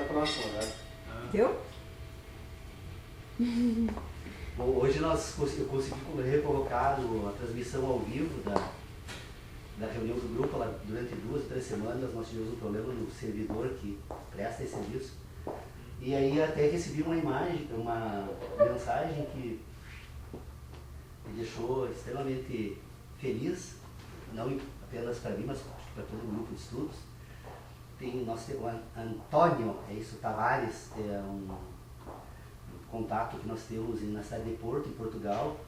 próxima, né? Deu? Bom, hoje eu consegui recolocar a transmissão ao vivo da reunião do grupo. Durante 2 ou 3 semanas nós tivemos um problema no servidor que presta esse serviço. E aí até recebi uma mensagem que me deixou extremamente feliz, não apenas para mim, mas para todo o grupo de estudos. Nós temos o Antônio, Tavares, é um contato que nós temos na cidade de Porto, em Portugal,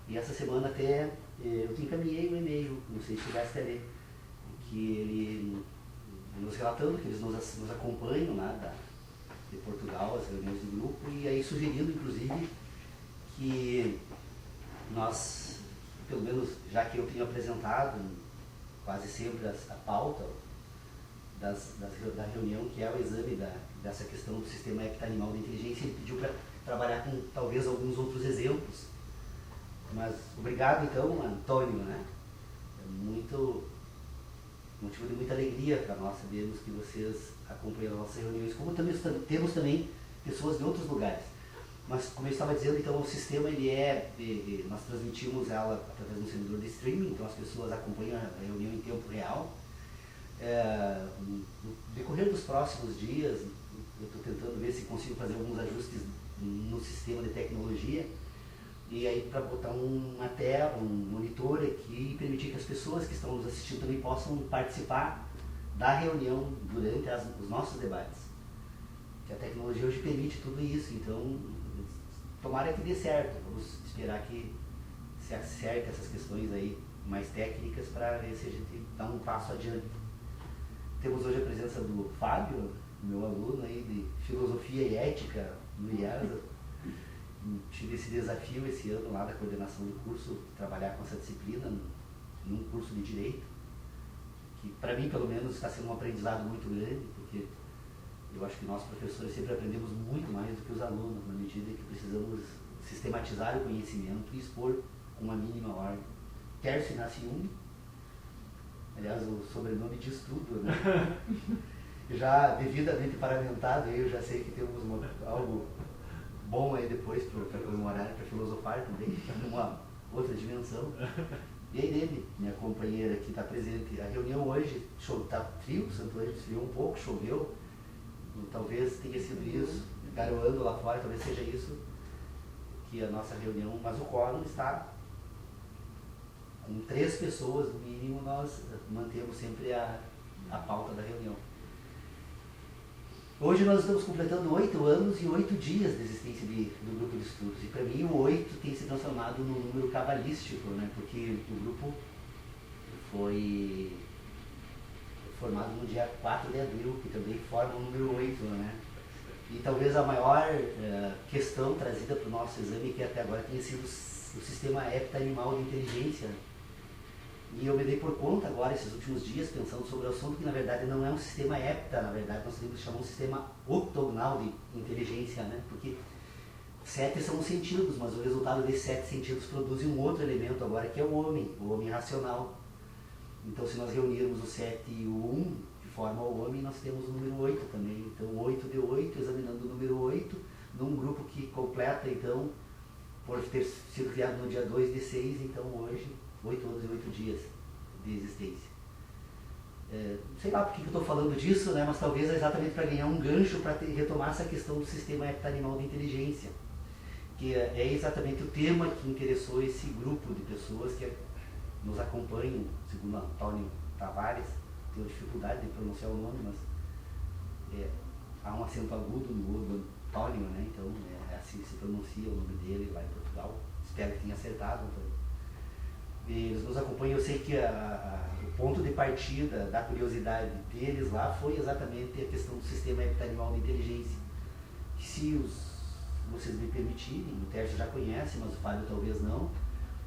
e essa semana até eu te encaminhei um e-mail, não sei se chegaste a ler, que ele nos relatando que eles nos acompanham lá de Portugal, as reuniões do grupo, e aí sugerindo inclusive que nós, pelo menos já que eu tenho apresentado quase sempre a pauta da reunião, que é o exame dessa questão do sistema hepta-animal de inteligência, ele pediu para trabalhar com talvez alguns outros exemplos. Mas obrigado então, Antônio, né? É motivo de muita alegria para nós sabermos que vocês acompanham as nossas reuniões, como também temos também pessoas de outros lugares. Mas como eu estava dizendo, então o sistema nós transmitimos ela através de um servidor de streaming, então as pessoas acompanham a reunião em tempo real. No decorrer dos próximos dias, eu estou tentando ver se consigo fazer alguns ajustes no sistema de tecnologia, e aí para botar uma tela, um monitor aqui e permitir que as pessoas que estão nos assistindo também possam participar da reunião durante os nossos debates. Que a tecnologia hoje permite tudo isso, então tomara que dê certo. Vamos esperar que se acerte essas questões aí mais técnicas para ver se a gente dá um passo adiante. Temos hoje a presença do Fábio, meu aluno aí de Filosofia e Ética no IASA. Tive esse desafio esse ano lá da coordenação do curso, trabalhar com essa disciplina num curso de Direito, que para mim pelo menos está sendo um aprendizado muito grande, porque eu acho que nós professores sempre aprendemos muito mais do que os alunos, na medida que precisamos sistematizar o conhecimento e expor com uma mínima ordem. Tércio nasce aliás, o sobrenome diz tudo, né? Já devidamente paramentado, eu já sei que temos algo bom aí depois para comemorar, para filosofar também, numa outra dimensão. E aí dele, minha companheira que está presente. A reunião hoje está frio, o Santo Ângelo esfriou um pouco, choveu, talvez tenha sido isso, garoando lá fora, talvez seja isso que a nossa reunião, mas o quórum está com 3 pessoas, no mínimo, nós mantemos sempre a pauta da reunião. Hoje nós estamos completando 8 anos e 8 dias de existência do grupo de estudos. E para mim o 8 tem se transformado num número cabalístico, né? Porque o grupo foi formado no dia 4 de abril, que também forma o número 8, né? E talvez a maior questão trazida para o nosso exame, que até agora tenha sido o sistema hepta-animal de inteligência. E eu me dei por conta agora, esses últimos dias, pensando sobre o assunto, que na verdade não é um sistema hepta, na verdade nós temos que chamar um sistema octogonal de inteligência, né? Porque 7 são os sentidos, mas o resultado desses 7 sentidos produz um outro elemento agora, que é o homem racional. Então se nós reunirmos o 7 e o 1, que forma o homem, nós temos o número 8 também. Então 8 de 8, examinando o número 8, num grupo que completa, então, por ter sido criado no dia 2 de 6, então hoje, 8 anos e 8 dias de existência. Sei lá por que eu estou falando disso, né? Mas talvez é exatamente para ganhar um gancho para retomar essa questão do sistema hepta-animal de inteligência, que é exatamente o tema que interessou esse grupo de pessoas que nos acompanham, segundo Antônio Tavares. Tenho dificuldade de pronunciar o nome, mas há um acento agudo no O do Antônio, né? Então é assim que se pronuncia o nome dele lá em Portugal. Espero que tenha acertado, Antônio. Eles nos acompanham. Eu sei que o ponto de partida da curiosidade deles lá foi exatamente a questão do sistema hepta-animal de inteligência. Que se vocês me permitirem, o Tércio já conhece, mas o Fábio talvez não,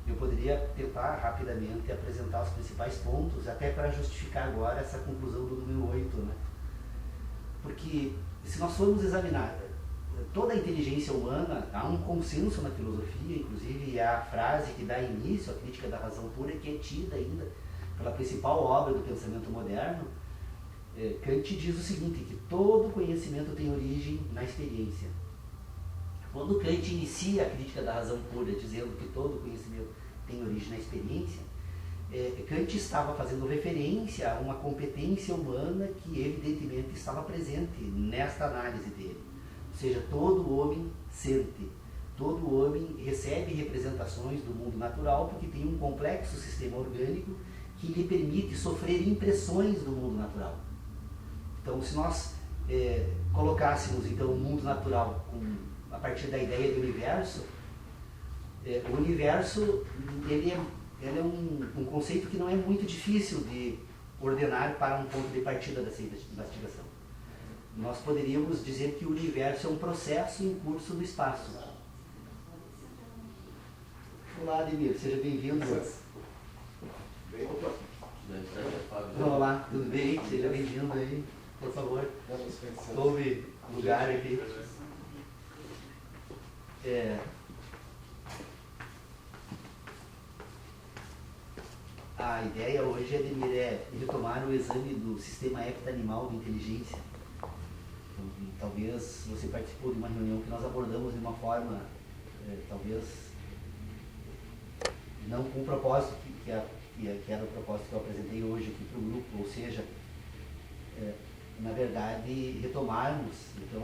eu poderia tentar rapidamente apresentar os principais pontos, até para justificar agora essa conclusão do número 8, né? Porque se nós formos examinar toda a inteligência humana, há um consenso na filosofia, inclusive a frase que dá início à crítica da razão pura, que é tida ainda pela principal obra do pensamento moderno, Kant diz o seguinte, que todo conhecimento tem origem na experiência. Quando Kant inicia a crítica da razão pura, dizendo que todo conhecimento tem origem na experiência, Kant estava fazendo referência a uma competência humana que evidentemente estava presente nesta análise dele. Ou seja, todo homem sente, todo homem recebe representações do mundo natural porque tem um complexo sistema orgânico que lhe permite sofrer impressões do mundo natural. Então, se nós colocássemos então, o mundo natural a partir da ideia do universo, o universo ele é um conceito que não é muito difícil de ordenar para um ponto de partida dessa investigação. Nós poderíamos dizer que o universo é um processo em curso do espaço. Olá, Ademir, seja bem-vindo. Olá, tudo bem? Seja bem-vindo aí, por favor. Tome lugar aqui. A ideia hoje, Ademir, é retomar o exame do sistema heptanimal de inteligência. Talvez você participou de uma reunião que nós abordamos de uma forma, talvez, não com o propósito que era o propósito que eu apresentei hoje aqui para o grupo, ou seja, na verdade, retomarmos. Então,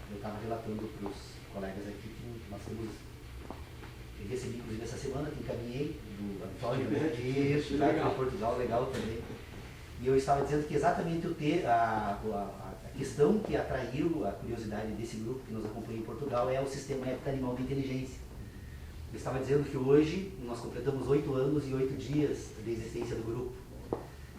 eu estava relatando para os colegas aqui que nós temos, eu recebi inclusive essa semana, que encaminhei, do Antônio, isso, para Portugal, legal também. E eu estava dizendo que exatamente a questão que atraiu a curiosidade desse grupo que nos acompanha em Portugal é o sistema heptanimal de inteligência. Eu estava dizendo que hoje nós completamos 8 anos e 8 dias de existência do grupo.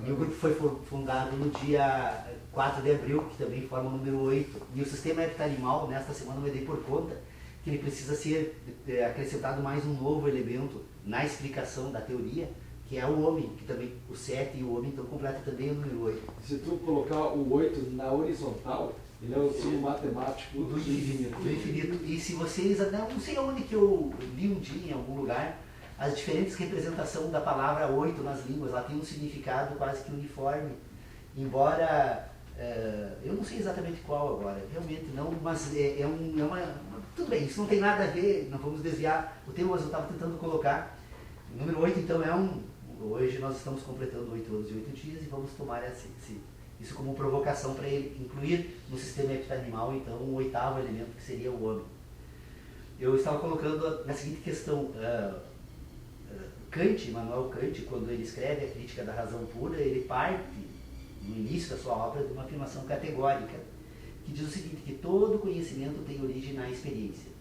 E o grupo foi fundado no dia 4 de abril, que também forma o número 8. E o sistema heptanimal, nesta semana, eu me dei por conta que ele precisa ser acrescentado mais um novo elemento na explicação da teoria, que é o homem, que também o 7 e o homem, então completa também o número 8. Se tu colocar o 8 na horizontal, ele é o símbolo matemático do infinito. Do infinito. E se vocês, não sei onde que eu li um dia, em algum lugar, as diferentes representações da palavra 8 nas línguas, ela tem um significado quase que uniforme, embora, eu não sei exatamente qual agora, realmente não, mas tudo bem, isso não tem nada a ver, não vamos desviar o tema, mas eu estava tentando colocar. O número 8, então, hoje nós estamos completando 8 anos e 8 dias e vamos tomar isso como provocação para ele incluir no sistema heptanimal, então, um 8º elemento que seria o homem. Eu estava colocando na seguinte questão, Immanuel Kant, quando ele escreve a Crítica da Razão Pura, ele parte, no início da sua obra, de uma afirmação categórica, que diz o seguinte, que todo conhecimento tem origem na experiência.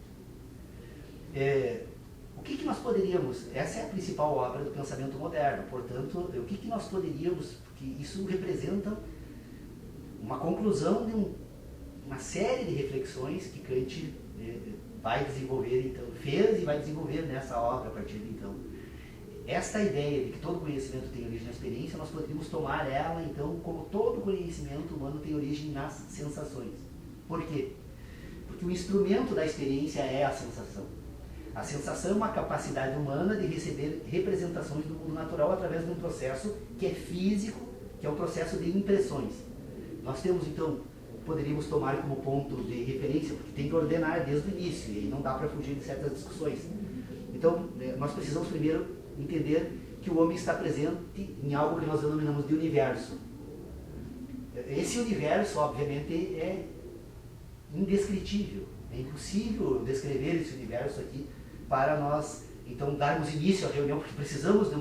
O que nós poderíamos, essa é a principal obra do pensamento moderno, portanto, o que nós poderíamos, porque isso representa uma conclusão de uma série de reflexões que Kant vai desenvolver, então, fez e vai desenvolver nessa obra a partir de então. Esta ideia de que todo conhecimento tem origem na experiência, nós poderíamos tomar ela, então, como todo conhecimento humano tem origem nas sensações. Por quê? Porque o instrumento da experiência é a sensação. A sensação é uma capacidade humana de receber representações do mundo natural através de um processo que é físico, que é um processo de impressões. Nós temos, então, poderíamos tomar como ponto de referência, porque tem que ordenar desde o início, e não dá para fugir de certas discussões. Então, nós precisamos primeiro entender que o homem está presente em algo que nós denominamos de universo. Esse universo, obviamente, é indescritível. É impossível descrever esse universo aqui para nós, então, darmos início à reunião, porque precisamos de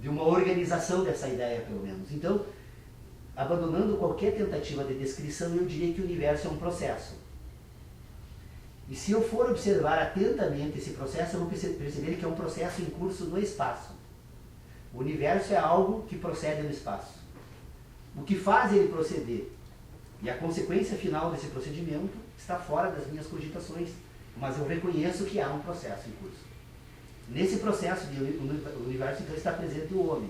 uma organização dessa ideia, pelo menos. Então, abandonando qualquer tentativa de descrição, eu diria que o universo é um processo. E se eu for observar atentamente esse processo, eu vou perceber que é um processo em curso no espaço. O universo é algo que procede no espaço. O que faz ele proceder e a consequência final desse procedimento está fora das minhas cogitações, mas eu reconheço que há um processo em curso. Nesse processo, o universo então está presente o homem.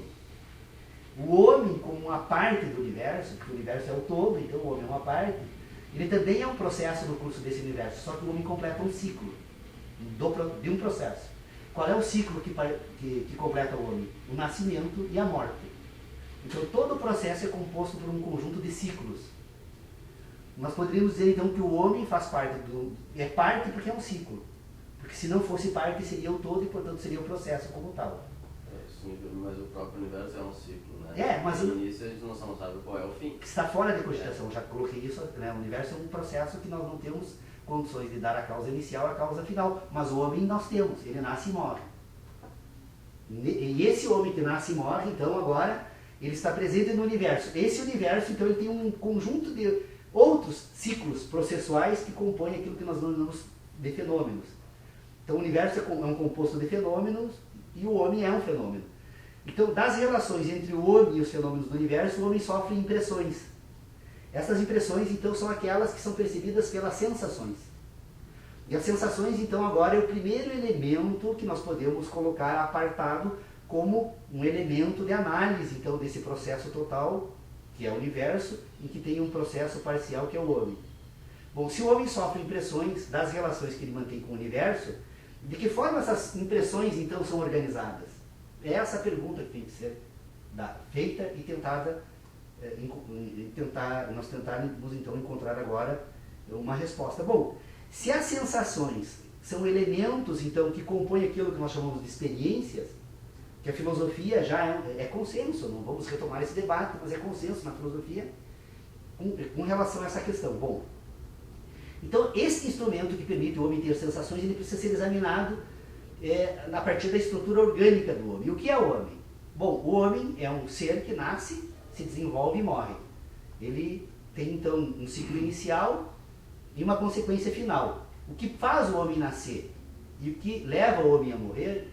O homem, como uma parte do universo, porque o universo é o todo, então o homem é uma parte, ele também é um processo no curso desse universo, só que o homem completa um ciclo de um processo. Qual é o ciclo que completa o homem? O nascimento e a morte. Então todo o processo é composto por um conjunto de ciclos. Nós poderíamos dizer então que o homem faz parte é parte porque é um ciclo. Porque se não fosse parte seria o todo e portanto seria o processo como tal. Sim, mas o próprio universo é um ciclo, né? Mas no início a gente não sabe qual é o fim. Que está fora de cogitação, já coloquei isso, né? O universo é um processo que nós não temos condições de dar a causa inicial e a causa final. Mas o homem nós temos, ele nasce e morre. E esse homem que nasce e morre, então agora, ele está presente no universo. Esse universo, então, ele tem um conjunto de outros ciclos processuais que compõem aquilo que nós denominamos de fenômenos. Então o universo é um composto de fenômenos e o homem é um fenômeno. Então, das relações entre o homem e os fenômenos do universo, o homem sofre impressões. Essas impressões, então, são aquelas que são percebidas pelas sensações. E as sensações, então, agora é o primeiro elemento que nós podemos colocar apartado como um elemento de análise, então, desse processo total, que é o universo, e que tem um processo parcial, que é o homem. Bom, se o homem sofre impressões das relações que ele mantém com o universo, de que forma essas impressões, então, são organizadas? É essa a pergunta que tem que ser feita e nós tentarmos, então, encontrar agora uma resposta. Bom, se as sensações são elementos, então, que compõem aquilo que nós chamamos de experiências, que a filosofia já é consenso, não vamos retomar esse debate, mas é consenso na filosofia com relação a essa questão. Bom, então, esse instrumento que permite o homem ter sensações, ele precisa ser examinado a partir da estrutura orgânica do homem. E o que é o homem? Bom, o homem é um ser que nasce, se desenvolve e morre. Ele tem, então, um ciclo inicial e uma consequência final. O que faz o homem nascer e o que leva o homem a morrer,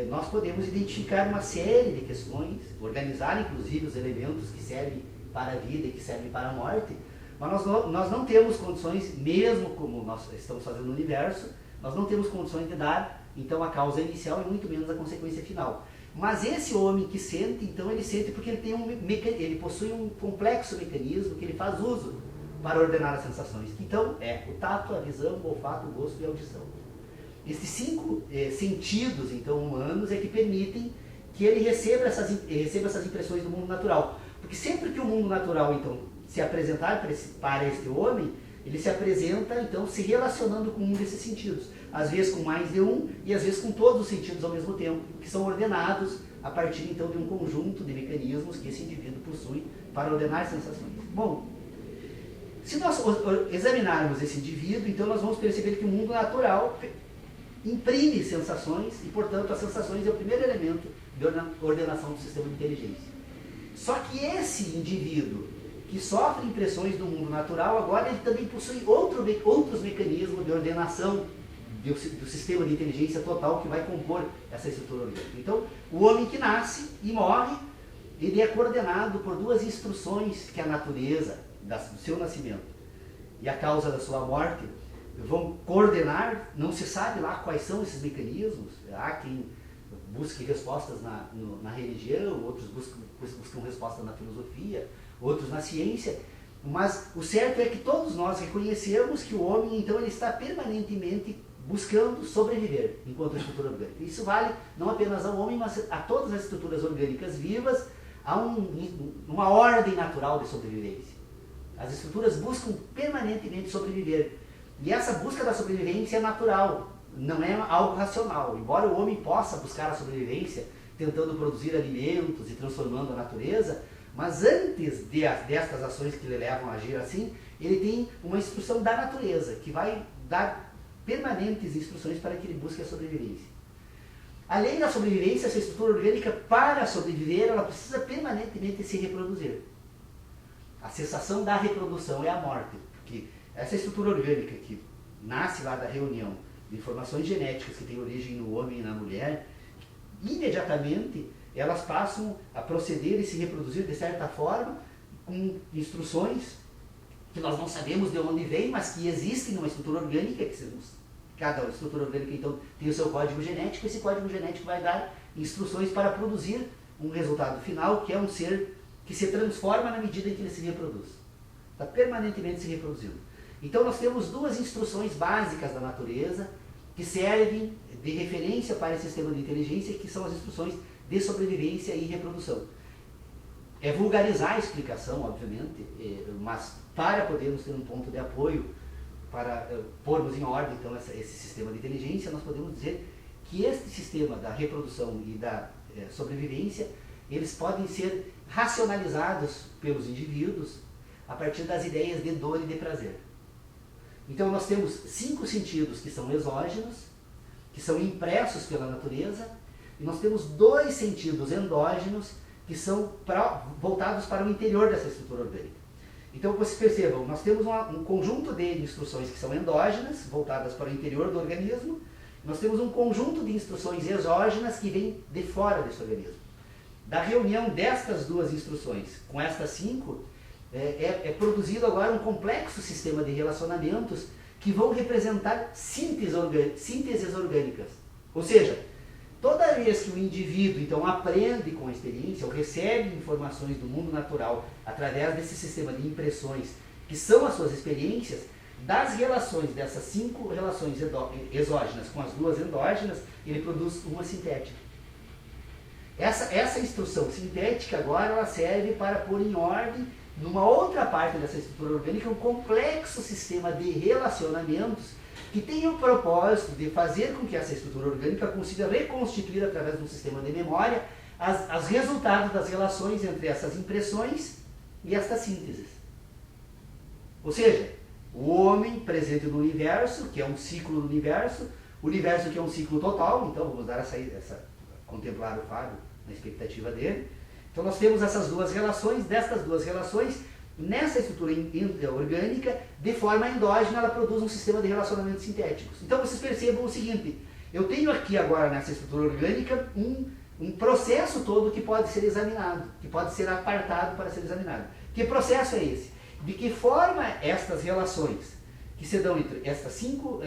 nós podemos identificar uma série de questões, organizar, inclusive, os elementos que servem para a vida e que servem para a morte, mas nós não temos condições, mesmo como nós estamos fazendo no universo, nós não temos condições de dar, então, a causa inicial e muito menos a consequência final. Mas esse homem que sente, então, ele sente porque ele possui um complexo mecanismo que ele faz uso para ordenar as sensações. Então, o tato, a visão, o olfato, o gosto e a audição. Esses 5 sentidos, então, humanos, é que permitem que ele receba essas impressões do mundo natural. Porque sempre que o mundo natural, então, se apresentar para este homem, ele se apresenta, então, se relacionando com um desses sentidos. Às vezes com mais de um e às vezes com todos os sentidos ao mesmo tempo, que são ordenados a partir, então, de um conjunto de mecanismos que esse indivíduo possui para ordenar sensações. Bom, se nós examinarmos esse indivíduo, então nós vamos perceber que o mundo natural imprime sensações e, portanto, as sensações é o primeiro elemento de ordenação do sistema de inteligência. Só que esse indivíduo que sofre impressões do mundo natural, agora ele também possui outros mecanismos de ordenação do sistema de inteligência total que vai compor essa estrutura orgânica. Então, o homem que nasce e morre, ele é coordenado por 2 instruções que a natureza, do seu nascimento e a causa da sua morte, vão coordenar. Não se sabe lá quais são esses mecanismos. Há quem busque respostas na religião, outros buscam respostas na filosofia, outros na ciência, mas o certo é que todos nós reconhecemos que o homem, então, ele está permanentemente buscando sobreviver enquanto estrutura orgânica. Isso vale não apenas ao homem, mas a todas as estruturas orgânicas vivas. Há uma ordem natural de sobrevivência. As estruturas buscam permanentemente sobreviver. E essa busca da sobrevivência é natural, não é algo racional. Embora o homem possa buscar a sobrevivência tentando produzir alimentos e transformando a natureza, mas antes destas ações que lhe levam a agir assim, ele tem uma instrução da natureza, que vai dar permanentes instruções para que ele busque a sobrevivência. Além da sobrevivência, essa estrutura orgânica, para sobreviver, ela precisa permanentemente se reproduzir. A cessação da reprodução é a morte, porque essa estrutura orgânica que nasce lá da reunião de informações genéticas que tem origem no homem e na mulher, imediatamente elas passam a proceder e se reproduzir de certa forma, com instruções que nós não sabemos de onde vem, mas que existem numa estrutura orgânica, cada estrutura orgânica, então, tem o seu código genético. Esse código genético vai dar instruções para produzir um resultado final, que é um ser que se transforma na medida em que ele se reproduz. Está permanentemente se reproduzindo. Então, nós temos 2 instruções básicas da natureza que servem de referência para esse sistema de inteligência, que são as instruções de sobrevivência e reprodução. é vulgarizar a explicação, obviamente, mas para podermos ter um ponto de apoio, para pormos em ordem então esse sistema de inteligência, nós podemos dizer que este sistema da reprodução e da sobrevivência, eles podem ser racionalizados pelos indivíduos a partir das ideias de dor e de prazer. Então nós temos 5 sentidos que são exógenos, que são impressos pela natureza, e nós temos 2 sentidos endógenos que são voltados para o interior dessa estrutura orgânica. Então vocês percebam, nós temos um conjunto de instruções que são endógenas, voltadas para o interior do organismo, nós temos um conjunto de instruções exógenas que vêm de fora desse organismo. Da reunião destas 2 instruções com estas 5, é produzido agora um complexo sistema de relacionamentos que vão representar sínteses orgânicas. Ou seja, toda vez que o indivíduo então aprende com a experiência ou recebe informações do mundo natural através desse sistema de impressões que são as suas experiências, das relações dessas 5 relações exógenas com as 2 endógenas, ele produz uma sintética. Essa instrução sintética agora ela serve para pôr em ordem, numa outra parte dessa estrutura orgânica, um complexo sistema de relacionamentos que tem o propósito de fazer com que essa estrutura orgânica consiga reconstituir através de um sistema de memória os resultados das relações entre essas impressões e estas sínteses. Ou seja, o homem presente no universo, que é um ciclo do universo que é um ciclo total, então vamos dar contemplar o Fábio na expectativa dele. Então nós temos essas 2 relações, destas 2 relações, nessa estrutura orgânica, de forma endógena, ela produz um sistema de relacionamentos sintéticos. Então vocês percebam o seguinte, eu tenho aqui agora nessa estrutura orgânica um processo todo que pode ser examinado, que pode ser apartado para ser examinado. Que processo é esse? De que forma estas relações que se dão entre estas 5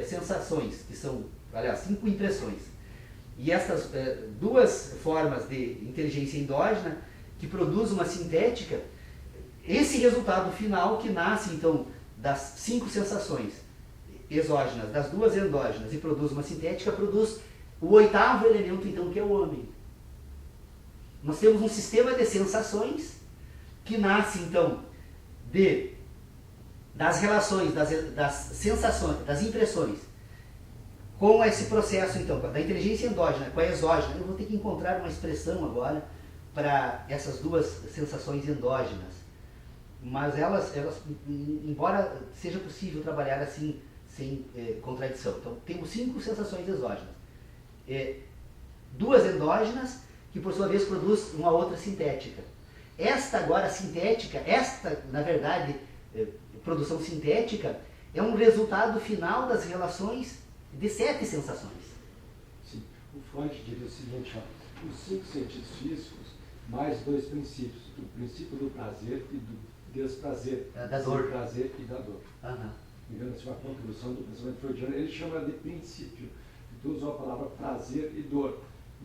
sensações, que são, aliás, 5 impressões, e estas 2 formas de inteligência endógena que produz uma sintética, esse resultado final que nasce então das 5 sensações exógenas, das 2 endógenas e produz uma sintética, produz o 8º elemento então que é o homem. Nós temos um sistema de sensações que nasce então das relações, das sensações, das impressões, com esse processo então, da inteligência endógena com a exógena. Eu vou ter que encontrar uma expressão agora para essas 2 sensações endógenas, mas elas, embora seja possível trabalhar assim, sem contradição. Então temos 5 sensações exógenas, 2 endógenas, que por sua vez produz uma outra sintética. Esta agora sintética, na verdade, produção sintética, é um resultado final das relações de 7 sensações. Sim. O Freud diria o seguinte, ó, os 5 sentidos físicos, mais 2 princípios, o princípio do prazer e do desprazer, da dor. Do prazer e da dor. Uhum. Uma contribuição do pensamento freudiano, ele chama de princípio, então usou a palavra prazer e dor.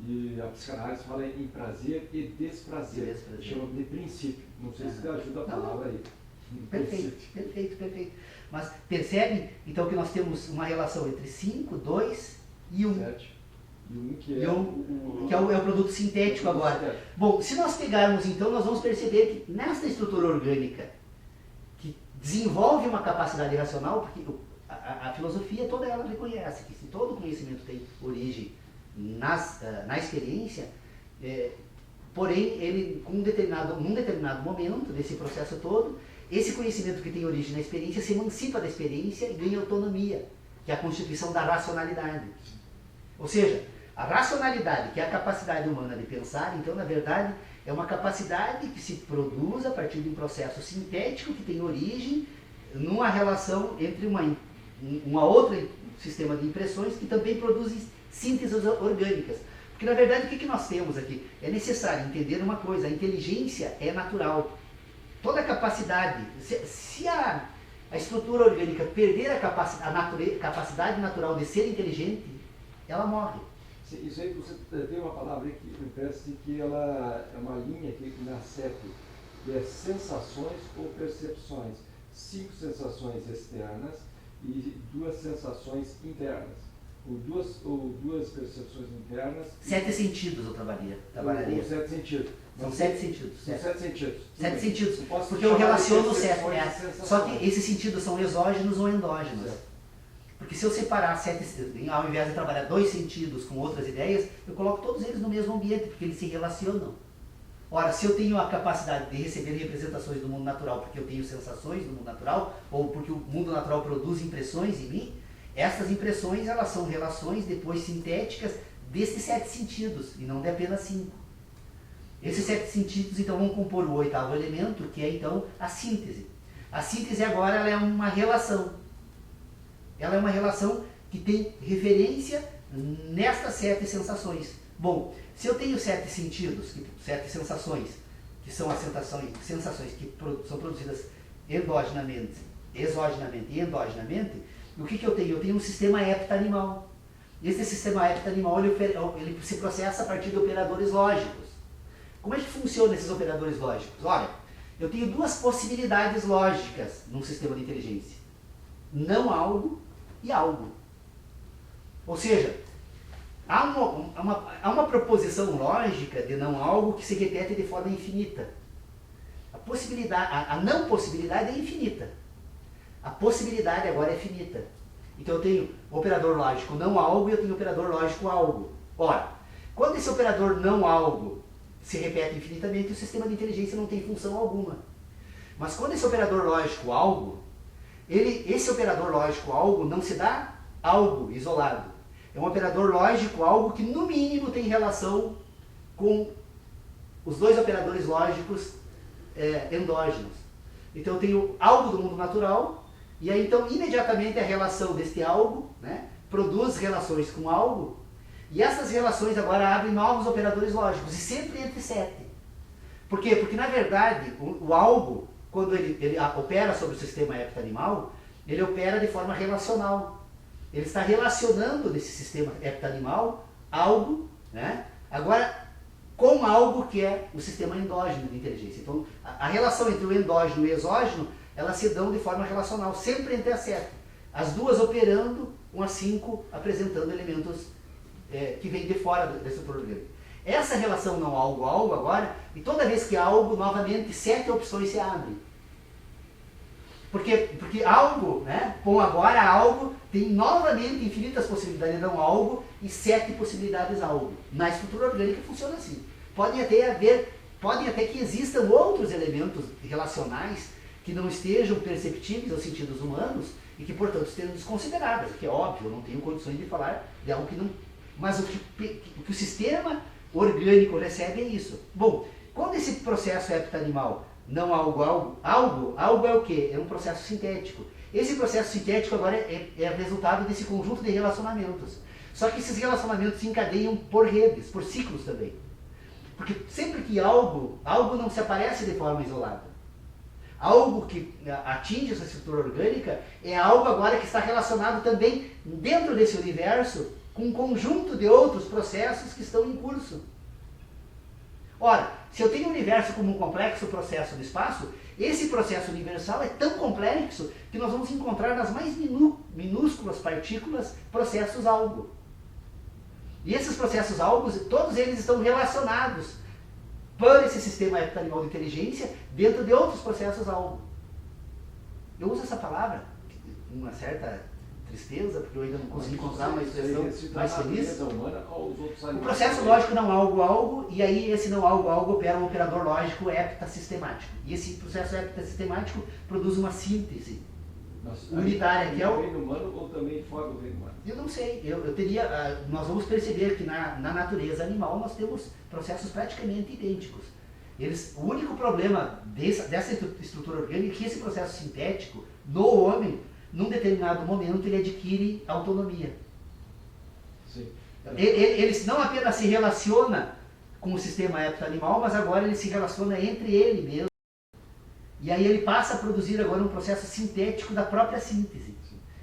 E a psicanálise fala em prazer e desprazer. Chama de princípio. Não sei se ajuda a palavra aí. Perfeito. Mas percebe, então, que nós temos uma relação entre 5, 2 e 1. 7. E 1 que é o produto sintético agora. Bom, se nós pegarmos, então, nós vamos perceber que nesta estrutura orgânica, que desenvolve uma capacidade racional, porque a filosofia toda ela reconhece que se todo conhecimento tem origem na experiência, porém, ele, num determinado momento desse processo todo, esse conhecimento que tem origem na experiência se emancipa da experiência e ganha autonomia, que é a constituição da racionalidade. Ou seja, a racionalidade, que é a capacidade humana de pensar, então, na verdade, é uma capacidade que se produz a partir de um processo sintético que tem origem numa relação entre uma outra sistema de impressões que também produzem sínteses orgânicas. Porque, na verdade, o que nós temos aqui? É necessário entender uma coisa, a inteligência é natural. Toda a capacidade, se a estrutura orgânica perder a capacidade natural de ser inteligente, ela morre. Sim, isso aí, você tem uma palavra que me parece que ela é uma linha aqui na CEP, que é sensações ou percepções. 5 sensações externas e 2 sensações internas. ou duas percepções internas. 7 sentidos eu trabalharia. Ou 7 sentidos. São 7 sentidos. São 7 sentidos. 7 sentidos. Posso Porque eu chamar de relaciono 7. percepções e sensações. Só que esses sentidos são exógenos ou endógenos. Certo. Porque se eu separar 7, ao invés de trabalhar 2 sentidos com outras ideias, eu coloco todos eles no mesmo ambiente, porque eles se relacionam. Ora, se eu tenho a capacidade de receber representações do mundo natural, porque eu tenho sensações do mundo natural, ou porque o mundo natural produz impressões em mim, essas impressões elas são relações depois sintéticas desses 7 sentidos, e não de apenas 5. Esses 7 sentidos então vão compor o 8º elemento, que é então a síntese. A síntese agora ela é uma relação. Ela é uma relação que tem referência nestas 7 sensações. Bom, se eu tenho 7 sentidos, 7 sensações, que são as sensações que são produzidas endogenamente, exogenamente e endogenamente, o que eu tenho? Eu tenho um sistema heptanimal. Esse sistema heptanimal ele se processa a partir de operadores lógicos. Como é que funcionam esses operadores lógicos? Olha, eu tenho 2 possibilidades lógicas num sistema de inteligência. Não algo e algo. Ou seja, há uma proposição lógica de não algo que se repete de forma infinita. A não possibilidade é infinita. A possibilidade agora é finita. Então eu tenho operador lógico não algo e eu tenho operador lógico algo. Ora, quando esse operador não algo se repete infinitamente, o sistema de inteligência não tem função alguma. Mas quando esse operador lógico algo, esse operador lógico algo não se dá algo isolado. É um operador lógico algo que no mínimo tem relação com os 2 operadores lógicos endógenos. Então eu tenho algo do mundo natural, e aí então imediatamente a relação deste algo, né, produz relações com algo, e essas relações agora abrem novos operadores lógicos, e sempre entre 7. Por quê? Porque na verdade o algo, quando ele opera sobre o sistema heptanimal, ele opera de forma relacional. Ele está relacionando nesse sistema heptanimal algo, né, agora com algo que é o sistema endógeno de inteligência. Então a relação entre o endógeno e o exógeno, elas se dão de forma relacional, sempre entre as 7. As 2 operando, as 5 apresentando elementos que vêm de fora da estrutura orgânica. Essa relação não algo-algo agora, e toda vez que há algo, novamente 7 opções se abrem. Porque algo, né, com agora algo, tem novamente infinitas possibilidades de não algo e 7 possibilidades algo. Na estrutura orgânica funciona assim. Podem até que existam outros elementos relacionais que não estejam perceptíveis aos sentidos humanos e que, portanto, estejam desconsideradas, que é óbvio, eu não tenho condições de falar de algo que não... Mas o que o sistema orgânico recebe é isso. Bom, quando esse processo heptanimal não algo é o quê? É um processo sintético. Esse processo sintético agora é resultado desse conjunto de relacionamentos. Só que esses relacionamentos se encadeiam por redes, por ciclos também. Porque sempre que algo não se aparece de forma isolada. Algo que atinge essa estrutura orgânica é algo agora que está relacionado também dentro desse universo com um conjunto de outros processos que estão em curso. Ora, se eu tenho o universo como um complexo processo do espaço, esse processo universal é tão complexo que nós vamos encontrar nas mais minúsculas partículas processos algo. E esses processos algo, todos eles estão relacionados por esse sistema heptanimal de inteligência dentro de outros processos algo. Eu uso essa palavra com uma certa tristeza, porque eu ainda não consegui encontrar uma expressão mais feliz. O processo lógico não algo, e aí esse não algo opera um operador lógico heptasistemático. E esse processo heptasistemático produz uma síntese unitária, que é o reino humano ou também fora do reino humano? Eu não sei. Nós vamos perceber que na natureza animal nós temos processos praticamente idênticos. O único problema dessa estrutura orgânica é que esse processo sintético, no homem, num determinado momento, ele adquire autonomia. Sim. Ele não apenas se relaciona com o sistema heptanimal, mas agora ele se relaciona entre ele mesmo. E aí ele passa a produzir agora um processo sintético da própria síntese,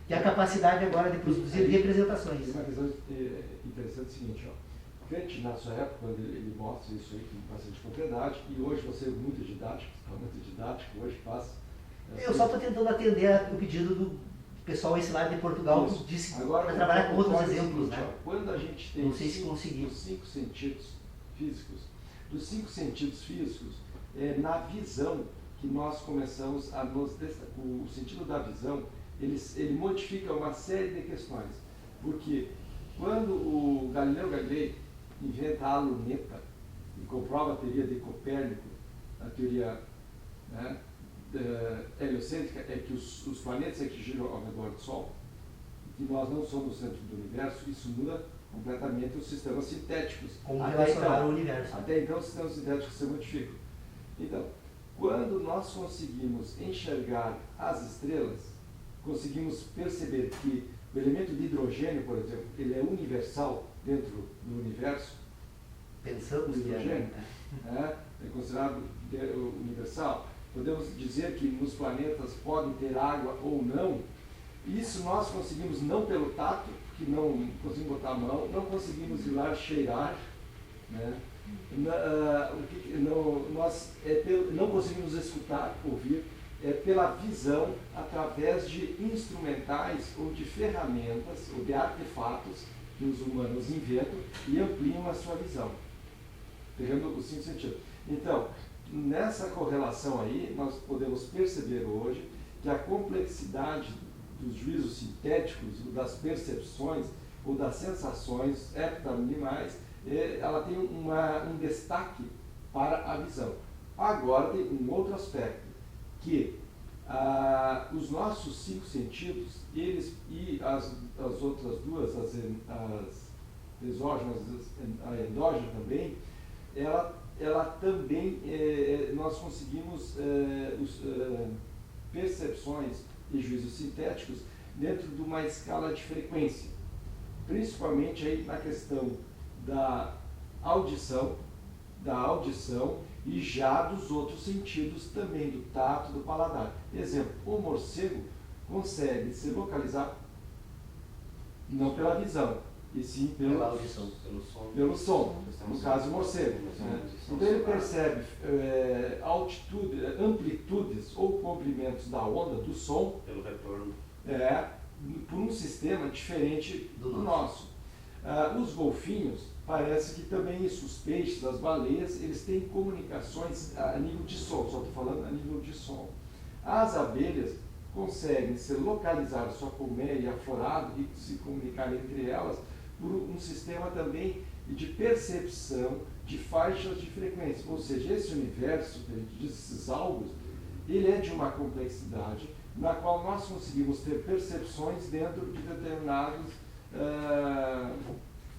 que é a capacidade agora de produzir representações. Uma questão interessante é o seguinte, ó. Kant, na sua época, quando ele mostra isso aí com bastante propriedade, e hoje você é muito didático, hoje faz... Eu só estou tentando atender o pedido pessoal esse lá de Portugal Isso. disse Agora, para trabalhar com outros concordo exemplos, seguinte, né? ó, quando a gente tem Não sei se conseguiu. os 5 sentidos físicos, dos 5 sentidos físicos, é na visão que nós começamos a nos o sentido da visão, ele modifica uma série de questões, porque quando o Galileu Galilei inventa a luneta e comprova a teoria de Copérnico, a teoria, né, heliocêntrica, é que os planetas é que giram ao redor do Sol, que nós não somos o centro do universo, isso muda completamente os sistemas sintéticos. Como relacionar o universo. Até então os sistemas sintéticos se modificam. Então, quando nós conseguimos enxergar as estrelas, conseguimos perceber que o elemento de hidrogênio, por exemplo, ele é universal dentro do universo. Pensamos O que hidrogênio é considerado universal. Podemos dizer que nos planetas podem ter água ou não. Isso nós conseguimos não pelo tato, porque não conseguimos botar a mão, não conseguimos ir lá cheirar, né? Não conseguimos escutar, ouvir, pela visão através de instrumentais ou de ferramentas ou de artefatos que os humanos inventam e ampliam a sua visão, pegando os 5 sentidos. Então, nessa correlação aí, nós podemos perceber hoje que a complexidade dos juízos sintéticos, das percepções ou das sensações heptaminimais, ela tem um destaque para a visão. Agora tem um outro aspecto, que os nossos 5 sentidos, eles e as outras duas, as exógenas, a endógena também, ela também, nós conseguimos percepções e juízos sintéticos dentro de uma escala de frequência, principalmente aí na questão da audição e já dos outros sentidos também, do tato, do paladar. Exemplo, o morcego consegue se localizar não pela visão, e sim pela audição, pelo som, no caso o morcego. Né? Então ele percebe amplitudes ou comprimentos da onda, do som, pelo retorno, por um sistema diferente do nosso. Os golfinhos, parece que também isso, os peixes, as baleias, eles têm comunicações a nível de som, só estou falando a nível de som. As abelhas conseguem se localizar sua colmeia aflorada e se comunicar entre elas por um sistema também de percepção de faixas de frequência. Ou seja, esse universo, que a gente diz, esses algos, ele é de uma complexidade na qual nós conseguimos ter percepções dentro de determinadas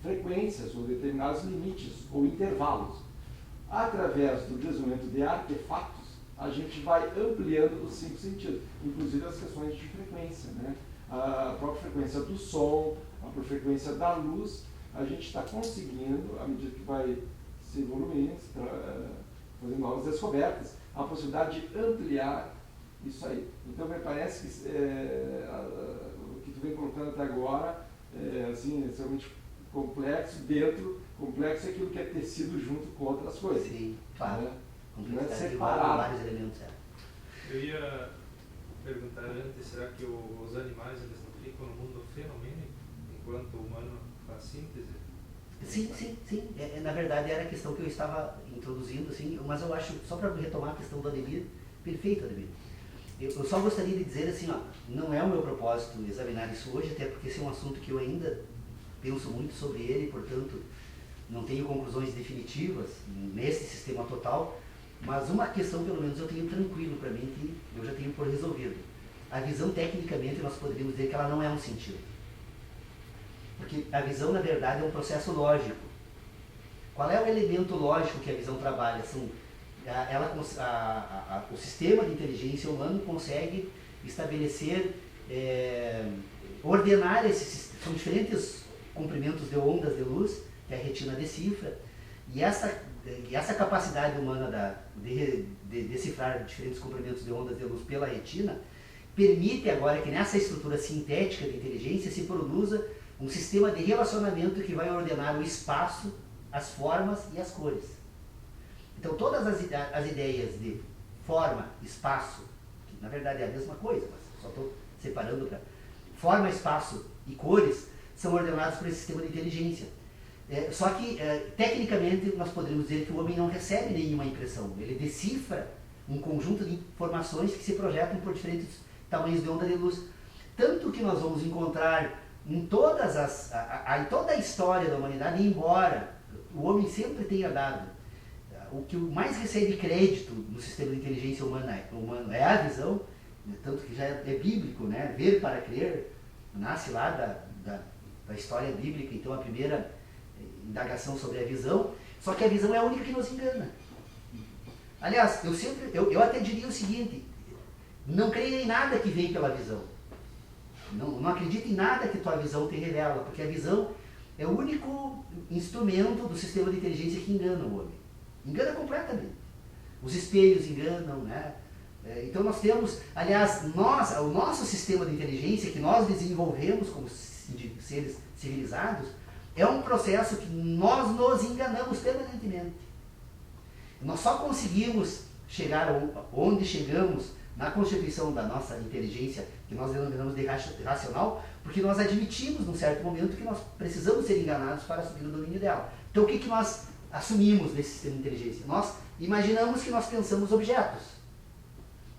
frequências ou determinados limites ou intervalos. Através do desenvolvimento de artefatos, a gente vai ampliando os 5 sentidos, inclusive as questões de frequência, né? A própria frequência do som, a própria frequência da luz, a gente está conseguindo, à medida que vai se evoluindo, fazendo novas descobertas, a possibilidade de ampliar isso aí. Então, me parece que o que tu vem colocando até agora é assim, extremamente complexo, complexo é aquilo que é tecido junto com outras coisas. Sim, claro. Né? Não é Complexidade de separado. vários elementos. Eu ia perguntar antes, será que os animais eles não ficam no mundo fenomênico, enquanto o humano faz síntese? Sim. Na verdade era a questão que eu estava introduzindo, assim, mas eu acho, só para retomar a questão do Ademir, perfeito, Ademir. Eu só gostaria de dizer assim, não é o meu propósito examinar isso hoje, até porque esse é um assunto que eu ainda penso muito sobre ele, portanto, não tenho conclusões definitivas nesse sistema total, mas uma questão, pelo menos, eu tenho tranquilo para mim, que eu já tenho por resolvido. A visão, tecnicamente, nós poderíamos dizer que ela não é um sentido. Porque a visão, na verdade, é um processo lógico. Qual é o elemento lógico que a visão trabalha? O sistema de inteligência humano consegue estabelecer, ordenar esses sistemas. São diferentes comprimentos de ondas de luz que a retina decifra, e essa capacidade humana de decifrar diferentes comprimentos de ondas de luz pela retina permite agora que nessa estrutura sintética de inteligência se produza um sistema de relacionamento que vai ordenar o espaço, as formas e as cores. Então todas as ideias de forma, espaço, que na verdade é a mesma coisa, mas só estou separando para forma, espaço e cores são ordenados por esse sistema de inteligência. Só que, tecnicamente, nós poderíamos dizer que o homem não recebe nenhuma impressão. Ele decifra um conjunto de informações que se projetam por diferentes tamanhos de onda de luz. Tanto que nós vamos encontrar em toda a história da humanidade, embora o homem sempre tenha dado, o que mais recebe crédito no sistema de inteligência humana é a visão, tanto que já é bíblico, né? Ver para crer, nasce lá da história bíblica, então a primeira indagação sobre a visão, só que a visão é a única que nos engana. Aliás, eu até diria o seguinte, não creia em nada que vem pela visão. Não acredite em nada que tua visão te revela, porque a visão é o único instrumento do sistema de inteligência que engana o homem. Engana completamente. Os espelhos enganam, né? Então nós temos, aliás, o nosso sistema de inteligência que nós desenvolvemos como seres civilizados, é um processo que nós nos enganamos permanentemente. Nós só conseguimos chegar onde chegamos na constituição da nossa inteligência, que nós denominamos de racional, porque nós admitimos, num certo momento, que nós precisamos ser enganados para assumir o domínio dela. Então, o que nós assumimos nesse sistema de inteligência? Nós imaginamos que nós pensamos objetos.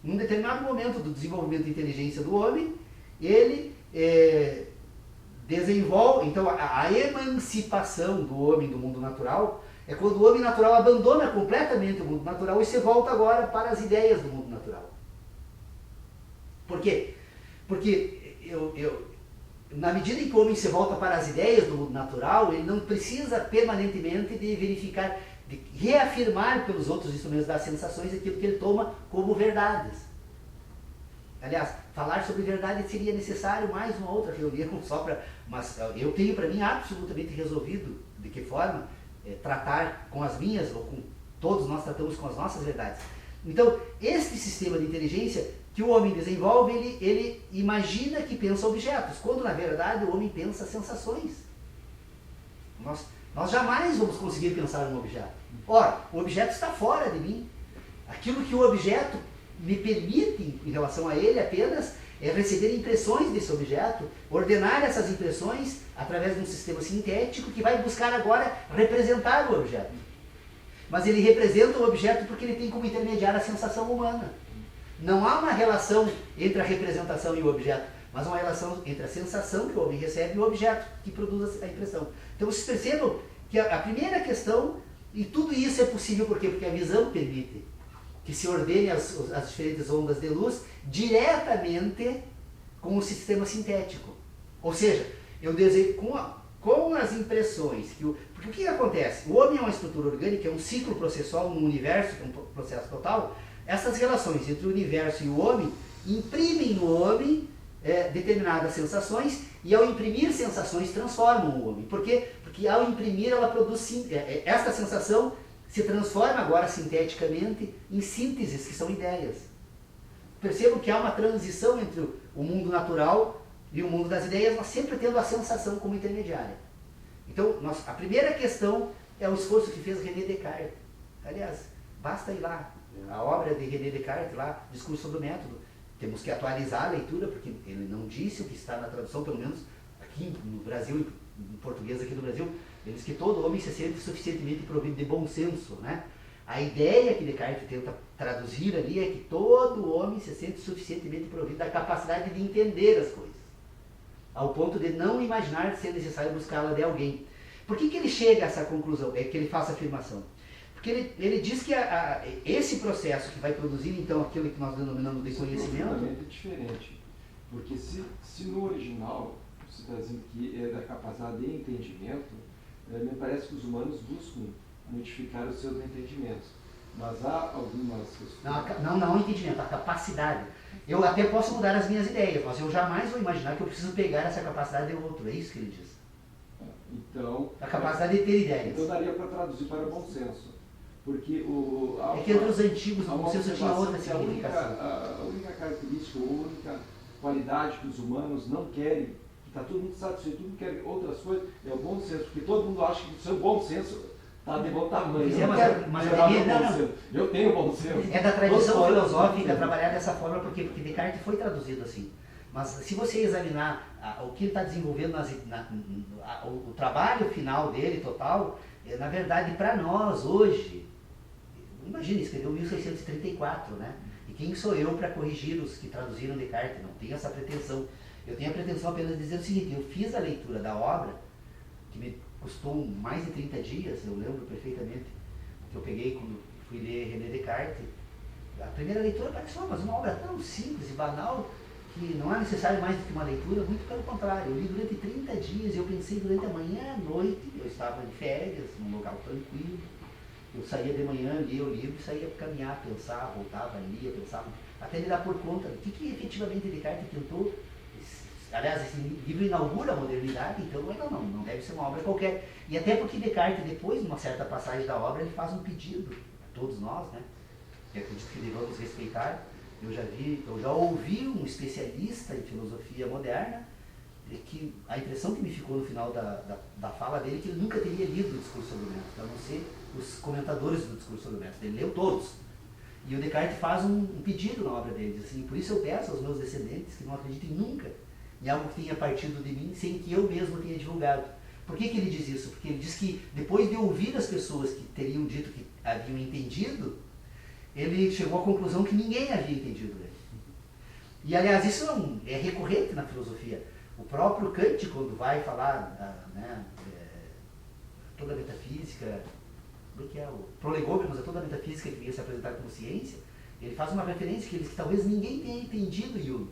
Num determinado momento do desenvolvimento da inteligência do homem, ele desenvolve, então, a emancipação do homem do mundo natural é quando o homem natural abandona completamente o mundo natural e se volta agora para as ideias do mundo natural. Por quê? Porque na medida em que o homem se volta para as ideias do mundo natural, ele não precisa permanentemente de verificar, de reafirmar pelos outros instrumentos das sensações aquilo que ele toma como verdades. Aliás, falar sobre verdade seria necessário mais uma outra reunião só para... Mas eu tenho para mim absolutamente resolvido de que forma tratar com as minhas, ou com todos nós tratamos com as nossas verdades. Então, este sistema de inteligência que o homem desenvolve, ele imagina que pensa objetos, quando na verdade o homem pensa sensações. Nós jamais vamos conseguir pensar um objeto. Ora, o objeto está fora de mim. Aquilo que o objeto me permite em relação a ele apenas é receber impressões desse objeto, ordenar essas impressões através de um sistema sintético que vai buscar agora representar o objeto. Mas ele representa o objeto porque ele tem como intermediário a sensação humana. Não há uma relação entre a representação e o objeto, mas uma relação entre a sensação que o homem recebe e o objeto que produz a impressão. Então vocês percebam que a primeira questão, e tudo isso é possível por quê? Porque a visão permite que se ordene as diferentes ondas de luz diretamente com o sistema sintético. Ou seja, eu desejo com as impressões, porque o que acontece? O homem é uma estrutura orgânica, é um ciclo processual no universo, que é um processo total. Essas relações entre o universo e o homem imprimem no homem determinadas sensações, e ao imprimir sensações transformam o homem. Por quê? Porque ao imprimir ela produz esta sensação se transforma agora sinteticamente em sínteses que são ideias. Percebam que há uma transição entre o mundo natural e o mundo das ideias, nós sempre tendo a sensação como intermediária. Então, a primeira questão é o esforço que fez René Descartes. Aliás, basta ir lá, a obra de René Descartes, lá, Discurso do Método. Temos que atualizar a leitura, porque ele não disse o que está na tradução, pelo menos aqui no Brasil, em português aqui no Brasil, ele diz que todo homem se sente suficientemente provido de bom senso, né? A ideia que Descartes tenta traduzir ali é que todo homem se sente suficientemente provido da capacidade de entender as coisas, ao ponto de não imaginar ser necessário buscá-la de alguém. Por que ele chega a essa conclusão? É que ele faz a afirmação. Porque ele diz que esse processo que vai produzir, então, aquilo que nós denominamos de conhecimento... É completamente diferente. Porque se no original você está dizendo que é da capacidade de entendimento, me parece que os humanos buscam modificar os seus entendimentos. Mas há algumas... Não o entendimento, a capacidade. Eu até posso mudar as minhas ideias, mas eu jamais vou imaginar que eu preciso pegar essa capacidade de outro. É isso que ele diz. Então... A capacidade de ter ideias. Então daria para traduzir para o bom senso. Porque é que entre os antigos, o bom senso tinha outra significação. A única característica, a única qualidade que os humanos não querem, que está todo mundo satisfeito, todo mundo quer outras coisas, é o bom senso. Porque todo mundo acha que o seu bom senso está de bom tamanho. Eu tenho bom senso. É da tradição filosófica trabalhar dessa forma, porque Descartes foi traduzido assim. Mas se você examinar o que ele está desenvolvendo, o trabalho final dele, total, na verdade, para nós hoje, imagina, escreveu 1634, né? E quem sou eu para corrigir os que traduziram Descartes? Não tenho essa pretensão. Eu tenho a pretensão apenas de dizer o seguinte: eu fiz a leitura da obra, que me custou mais de 30 dias, eu lembro perfeitamente, que eu peguei quando fui ler René Descartes. A primeira leitura parece uma obra tão simples e banal, que não é necessário mais do que uma leitura, muito pelo contrário. Eu li durante 30 dias e eu pensei durante a manhã à noite, eu estava de férias, num local tranquilo, eu saía de manhã, lia o livro, saía para caminhar, pensar, voltava, lia, pensava, até me dar por conta do que efetivamente Descartes tentou. Aliás, esse livro inaugura a modernidade, então não deve ser uma obra qualquer. E até porque Descartes, depois, numa certa passagem da obra, ele faz um pedido a todos nós, né? Que acredito que devemos respeitar. Eu já ouvi um especialista em filosofia moderna, que a impressão que me ficou no final da fala dele é que ele nunca teria lido o Discurso sobre o Método, a não ser os comentadores do Discurso sobre o Método. Ele leu todos. E o Descartes faz um pedido na obra dele, diz assim: por isso eu peço aos meus descendentes que não acreditem nunca em algo que tenha partido de mim sem que eu mesmo tenha divulgado. Por que ele diz isso? Porque ele diz que depois de ouvir as pessoas que teriam dito que haviam entendido, ele chegou à conclusão que ninguém havia entendido ele. E, aliás, isso é recorrente na filosofia. O próprio Kant, quando vai falar toda a metafísica, como é que é? O Prolegômenos, toda a metafísica que vinha se apresentar como ciência, ele faz uma referência que ele diz que talvez ninguém tenha entendido Jung.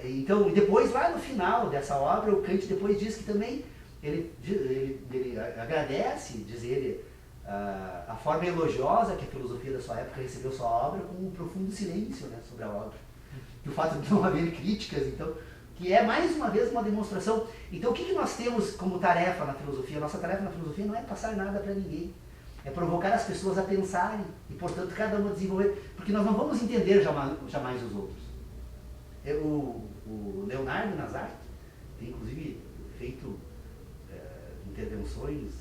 Então, depois, lá no final dessa obra, o Kant depois diz que também ele agradece, diz ele, a forma elogiosa que a filosofia da sua época recebeu sua obra, com um profundo silêncio, né, sobre a obra. E o fato de não haver críticas, então, que é mais uma vez uma demonstração. Então, o que nós temos como tarefa na filosofia? Nossa tarefa na filosofia não é passar nada para ninguém, é provocar as pessoas a pensarem e, portanto, cada uma desenvolver, porque nós não vamos entender jamais os outros. O Leonardo Nazar tem, inclusive, feito intervenções,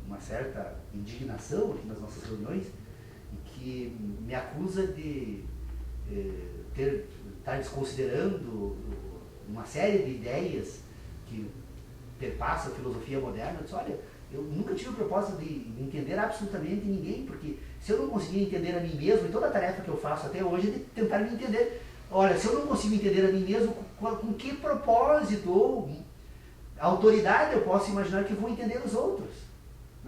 uma certa indignação aqui nas nossas reuniões, e que me acusa de estar desconsiderando uma série de ideias que perpassam a filosofia moderna. Eu disse: olha, eu nunca tive o propósito de entender absolutamente ninguém, porque se eu não conseguir entender a mim mesmo, e toda a tarefa que eu faço até hoje é de tentar me entender. Olha, se eu não consigo entender a mim mesmo, com que propósito ou autoridade eu posso imaginar que vou entender os outros?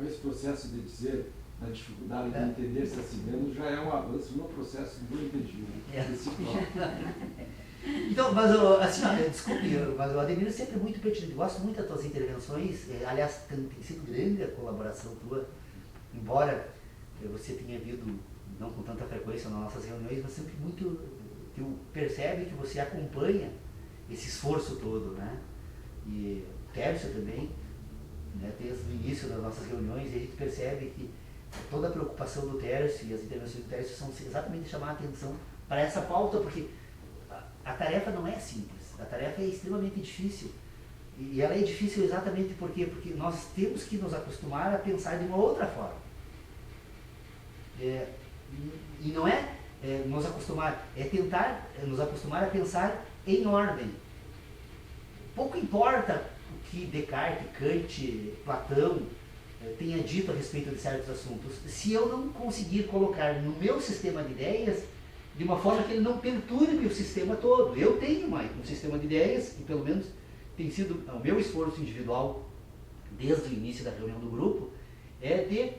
Esse processo de dizer a dificuldade de entender-se a si mesmo já é um avanço no processo do entendimento. Então, mas assim, desculpe, mas eu admiro sempre muito pertinente, gosto muito das tuas intervenções, aliás, tem sido grande a colaboração tua, embora você tenha vindo, não com tanta frequência nas nossas reuniões, mas sempre muito, tu percebe que você acompanha esse esforço todo, né? E o Tércio também, né, desde o início das nossas reuniões, e a gente percebe que toda a preocupação do Tércio e as intervenções do Tércio são exatamente chamar a atenção para essa pauta, porque a tarefa não é simples, a tarefa é extremamente difícil. E ela é difícil exatamente porque nós temos que nos acostumar a pensar de uma outra forma. E não é nos acostumar, é tentar nos acostumar a pensar em ordem. Pouco importa o que Descartes, Kant, Platão tenha dito a respeito de certos assuntos, se eu não conseguir colocar no meu sistema de ideias de uma forma que ele não perturbe o sistema todo. Eu tenho um sistema de ideias, que pelo menos tem sido o meu esforço individual desde o início da reunião do grupo, é de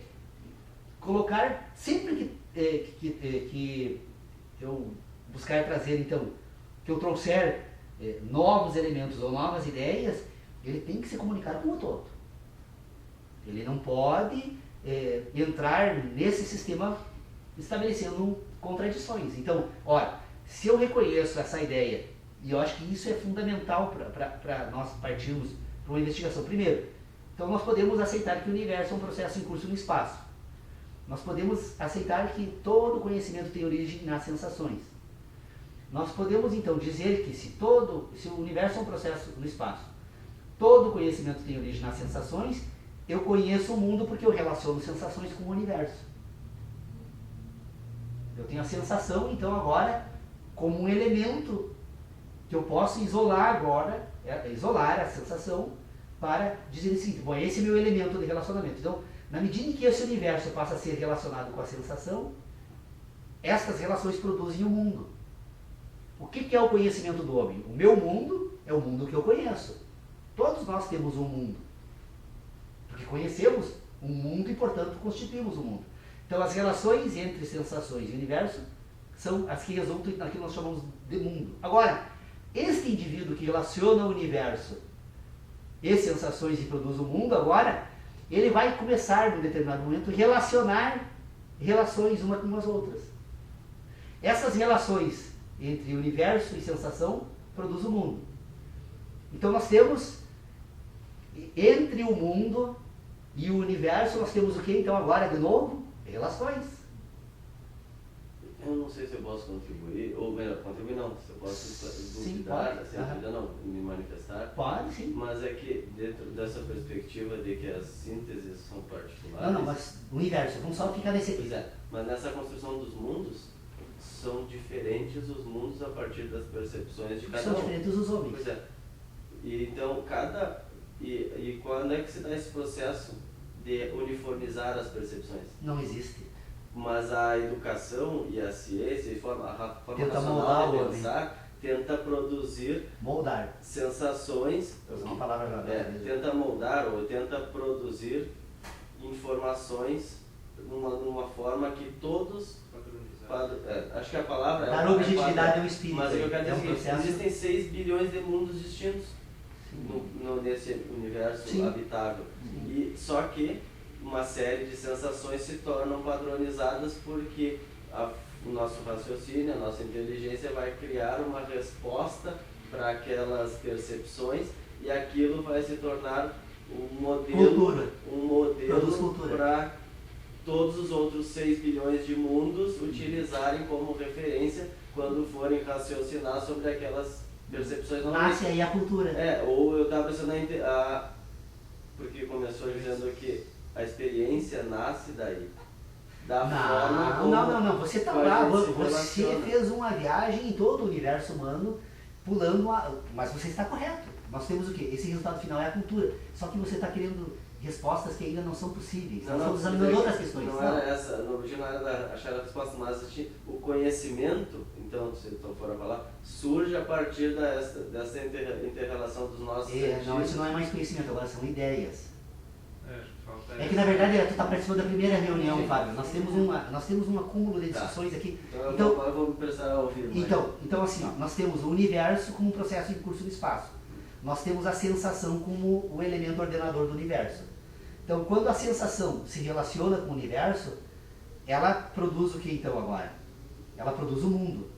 colocar, sempre que eu buscar trazer, então, que eu trouxer novos elementos ou novas ideias, ele tem que se comunicar com o todo. Ele não pode entrar nesse sistema estabelecendo contradições. Então, olha, se eu reconheço essa ideia, e eu acho que isso é fundamental para nós partirmos para uma investigação. Primeiro, então nós podemos aceitar que o universo é um processo em curso no espaço. Nós podemos aceitar que todo conhecimento tem origem nas sensações. Nós podemos então dizer que se o universo é um processo no espaço, todo conhecimento tem origem nas sensações, eu conheço o mundo porque eu relaciono sensações com o universo. Eu tenho a sensação, então, agora, como um elemento que eu posso isolar agora, isolar a sensação para dizer o seguinte, bom, esse é meu elemento de relacionamento. Então, na medida em que esse universo passa a ser relacionado com a sensação, estas relações produzem o mundo. O que é o conhecimento do homem? O meu mundo é o mundo que eu conheço. Todos nós temos um mundo. Porque conhecemos um mundo e, portanto, constituímos um mundo. Então, as relações entre sensações e universo são as que resultam naquilo que nós chamamos de mundo. Agora, este indivíduo que relaciona o universo e sensações e produz o mundo, agora, ele vai começar, num determinado momento, relacionar relações umas com as outras. Essas relações entre universo e sensação produzem o mundo. Então nós temos, entre o mundo e o universo, nós temos o que então agora, de novo? Relações. Eu não sei se eu posso contribuir, ou melhor, contribuir não, se eu posso duvidar, pode. sem dúvida não, me manifestar. Pode, sim. Mas é que dentro dessa perspectiva de que as sínteses são particulares... Não, mas o universo, vamos só ficar nesse aqui. Pois é, mas nessa construção dos mundos, são diferentes os mundos a partir das percepções de cada um. São diferentes os homens. Pois é. E então, E quando é que se dá esse processo de uniformizar as percepções? Não existe. Mas a educação e a ciência, a forma Tenta racional moldar de pensar, tenta produzir moldar. sensações, Usar uma palavra agora. tenta moldar ou tenta produzir informações numa forma que todos... acho que a palavra dar objetividade ao espírito. Mas eu quero dizer que processo... existem 6 bilhões de mundos distintos nesse universo Sim. habitável. Sim. E só que uma série de sensações se tornam padronizadas porque o nosso raciocínio, a nossa inteligência vai criar uma resposta para aquelas percepções e aquilo vai se tornar um modelo para todos os outros 6 bilhões de mundos utilizarem como referência quando forem raciocinar sobre aquelas percepções novas. Nasce aí a cultura. Ou eu estava pensando porque começou dizendo que a experiência nasce daí. Da forma como Não. Você está lá, você fez uma viagem em todo o universo humano, pulando, mas você está correto. Nós temos o quê? Esse resultado final é a cultura. Só que você está querendo respostas que ainda não são possíveis. Nós estamos examinando outras questões. Não era essa, no objetivo não era achar a resposta, mas o conhecimento, então, se eu for a falar, surge a partir dessa inter-relação dos nossos sentidos. Não, isso não é mais conhecimento, agora são ideias. É que na verdade tu está participando da primeira reunião, Fábio. Nós temos um acúmulo de discussões aqui. Então eu vou me prestar a ouvir. Então assim, nós temos o universo como um processo em curso no espaço. Nós temos a sensação como o elemento ordenador do universo. Então, quando a sensação se relaciona com o universo, ela produz o que então agora? Ela produz o mundo.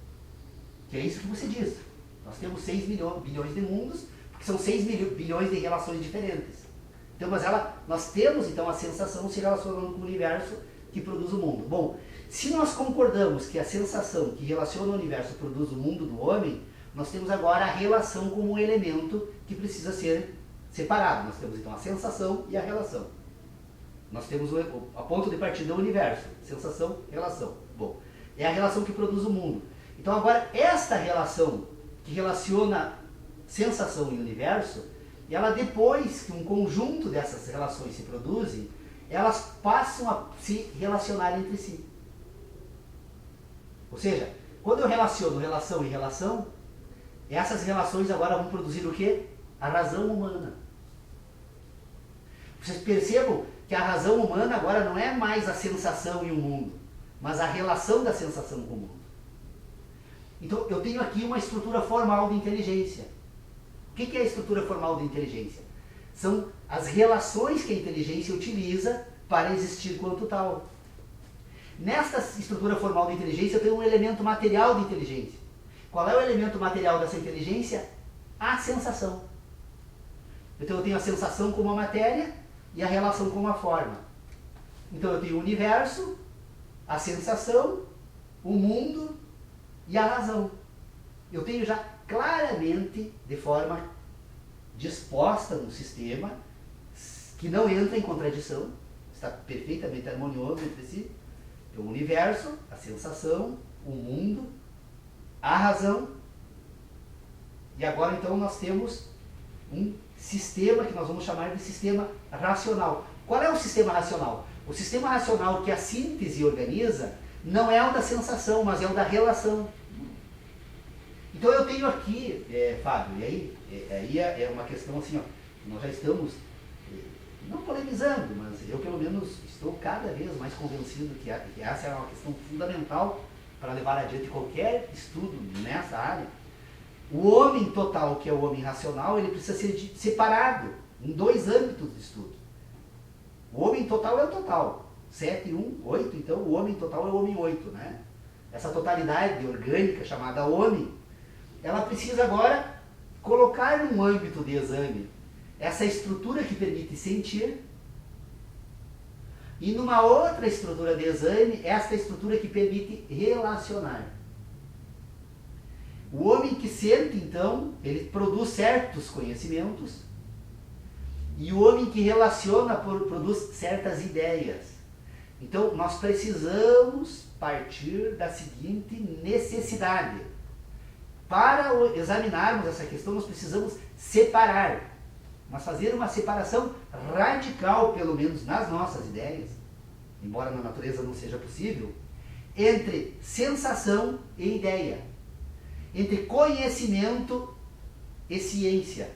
Que é isso que você diz. Nós temos 6 bilhões de mundos, porque são 6 bilhões de relações diferentes. Então, nós temos então a sensação se relacionando com o universo que produz o mundo. Bom, se nós concordamos que a sensação que relaciona o universo produz o mundo do homem, nós temos agora a relação como um elemento que precisa ser separado. Nós temos então a sensação e a relação. Nós temos a ponto de partida do universo. Sensação, relação. Bom, é a relação que produz o mundo. Então agora, esta relação que relaciona sensação e universo, ela depois que um conjunto dessas relações se produzem, elas passam a se relacionar entre si. Ou seja, quando eu relaciono relação e relação, essas relações agora vão produzir o quê? A razão humana. Vocês percebam que a razão humana agora não é mais a sensação e o mundo, mas a relação da sensação com o mundo. Então, eu tenho aqui uma estrutura formal de inteligência. O que é a estrutura formal de inteligência? São as relações que a inteligência utiliza para existir quanto tal. Nesta estrutura formal de inteligência, eu tenho um elemento material de inteligência. Qual é o elemento material dessa inteligência? A sensação. Então, eu tenho a sensação como a matéria e a relação como a forma. Então, eu tenho o universo, a sensação, o mundo e a razão. Eu tenho já claramente, de forma disposta no sistema, que não entra em contradição, está perfeitamente harmonioso entre si, o universo, a sensação, o mundo, a razão E agora então nós temos um sistema que nós vamos chamar de sistema racional. Qual é o sistema racional? O sistema racional que a síntese organiza não é o da sensação, mas é o da relação. Então eu tenho aqui, Fábio, e aí é uma questão assim, ó, nós já estamos, não polemizando, mas eu pelo menos estou cada vez mais convencido que essa é uma questão fundamental para levar adiante qualquer estudo nessa área. O homem total, que é o homem racional, ele precisa ser separado em 2 âmbitos de estudo. O homem total é o total. 7, 1, 8, então o homem total é o homem 8, né? Essa totalidade orgânica chamada homem, ela precisa agora colocar num âmbito de exame essa estrutura que permite sentir e numa outra estrutura de exame, essa estrutura que permite relacionar. O homem que sente, então, ele produz certos conhecimentos e o homem que relaciona produz certas ideias. Então, nós precisamos partir da seguinte necessidade. Para examinarmos essa questão, nós precisamos separar, mas fazer uma separação radical, pelo menos nas nossas ideias, embora na natureza não seja possível, entre sensação e ideia, entre conhecimento e ciência.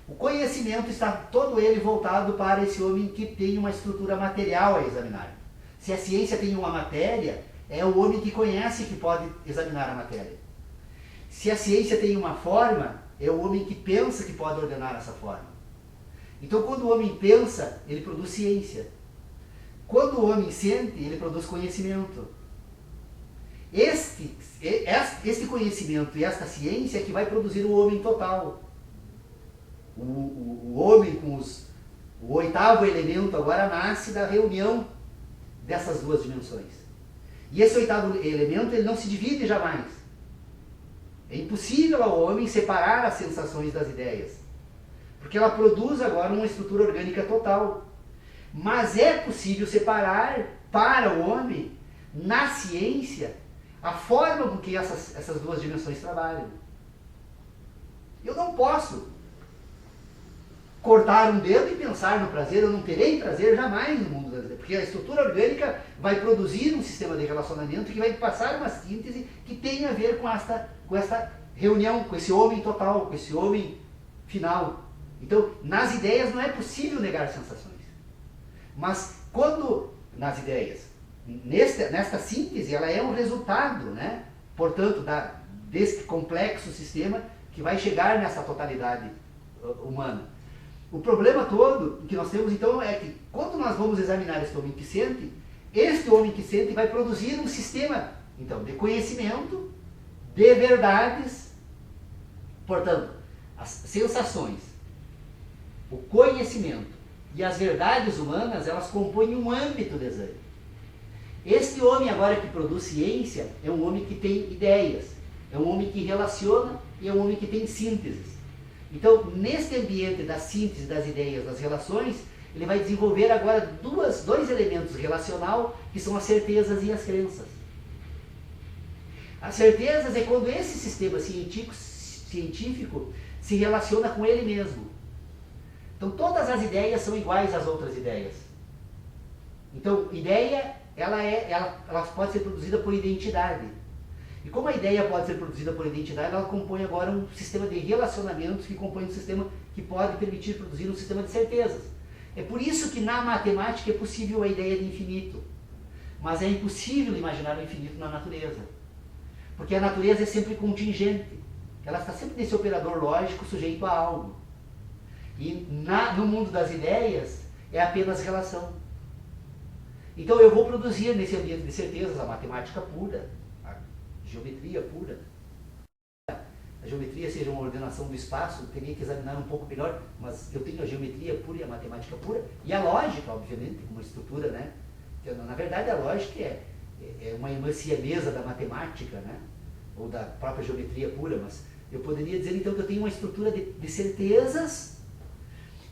O conhecimento está todo ele voltado para esse homem que tem uma estrutura material a examinar. Se a ciência tem uma matéria, é o homem que conhece que pode examinar a matéria. Se a ciência tem uma forma, é o homem que pensa que pode ordenar essa forma. Então, quando o homem pensa, ele produz ciência. Quando o homem sente, ele produz conhecimento. Este conhecimento e esta ciência é que vai produzir o homem total. O homem com o 8º elemento agora nasce da reunião dessas 2 dimensões. E esse 8º elemento ele não se divide jamais. É impossível ao homem separar as sensações das ideias, porque ela produz agora uma estrutura orgânica total. Mas é possível separar para o homem, na ciência, a forma com que essas 2 dimensões trabalham. Eu não posso cortar um dedo e pensar no prazer, eu não terei prazer jamais no mundo das ideias, porque a estrutura orgânica vai produzir um sistema de relacionamento que vai passar uma síntese que tem a ver com esta reunião, com esse homem total, com esse homem final. Então, nas ideias não é possível negar sensações. Mas quando, nas ideias, nesta síntese, ela é um resultado, né? Portanto, deste complexo sistema que vai chegar nessa totalidade humana. O problema todo que nós temos, então, é que quando nós vamos examinar este homem que sente vai produzir um sistema, então, de conhecimento, de verdades. Portanto, as sensações, o conhecimento e as verdades humanas, elas compõem um âmbito de exame. Este homem agora que produz ciência é um homem que tem ideias, é um homem que relaciona e é um homem que tem sínteses. Então, neste ambiente da síntese das ideias, das relações, ele vai desenvolver agora 2 elementos relacional, que são as certezas e as crenças. As certezas é quando esse sistema científico se relaciona com ele mesmo. Então, todas as ideias são iguais às outras ideias. Então, ideia, ela pode ser produzida por identidade. E como a ideia pode ser produzida por identidade, ela compõe agora um sistema de relacionamentos que compõe um sistema que pode permitir produzir um sistema de certezas. É por isso que na matemática é possível a ideia de infinito. Mas é impossível imaginar o infinito na natureza. Porque a natureza é sempre contingente. Ela está sempre nesse operador lógico sujeito a algo. E no mundo das ideias é apenas relação. Então eu vou produzir nesse ambiente de certezas a matemática pura, geometria pura. A geometria seja uma ordenação do espaço, teria que examinar um pouco melhor, mas eu tenho a geometria pura e a matemática pura, e a lógica, obviamente, como estrutura, né? Na verdade, a lógica é uma irmã siamesa da matemática, né? Ou da própria geometria pura, mas eu poderia dizer, então, que eu tenho uma estrutura de certezas,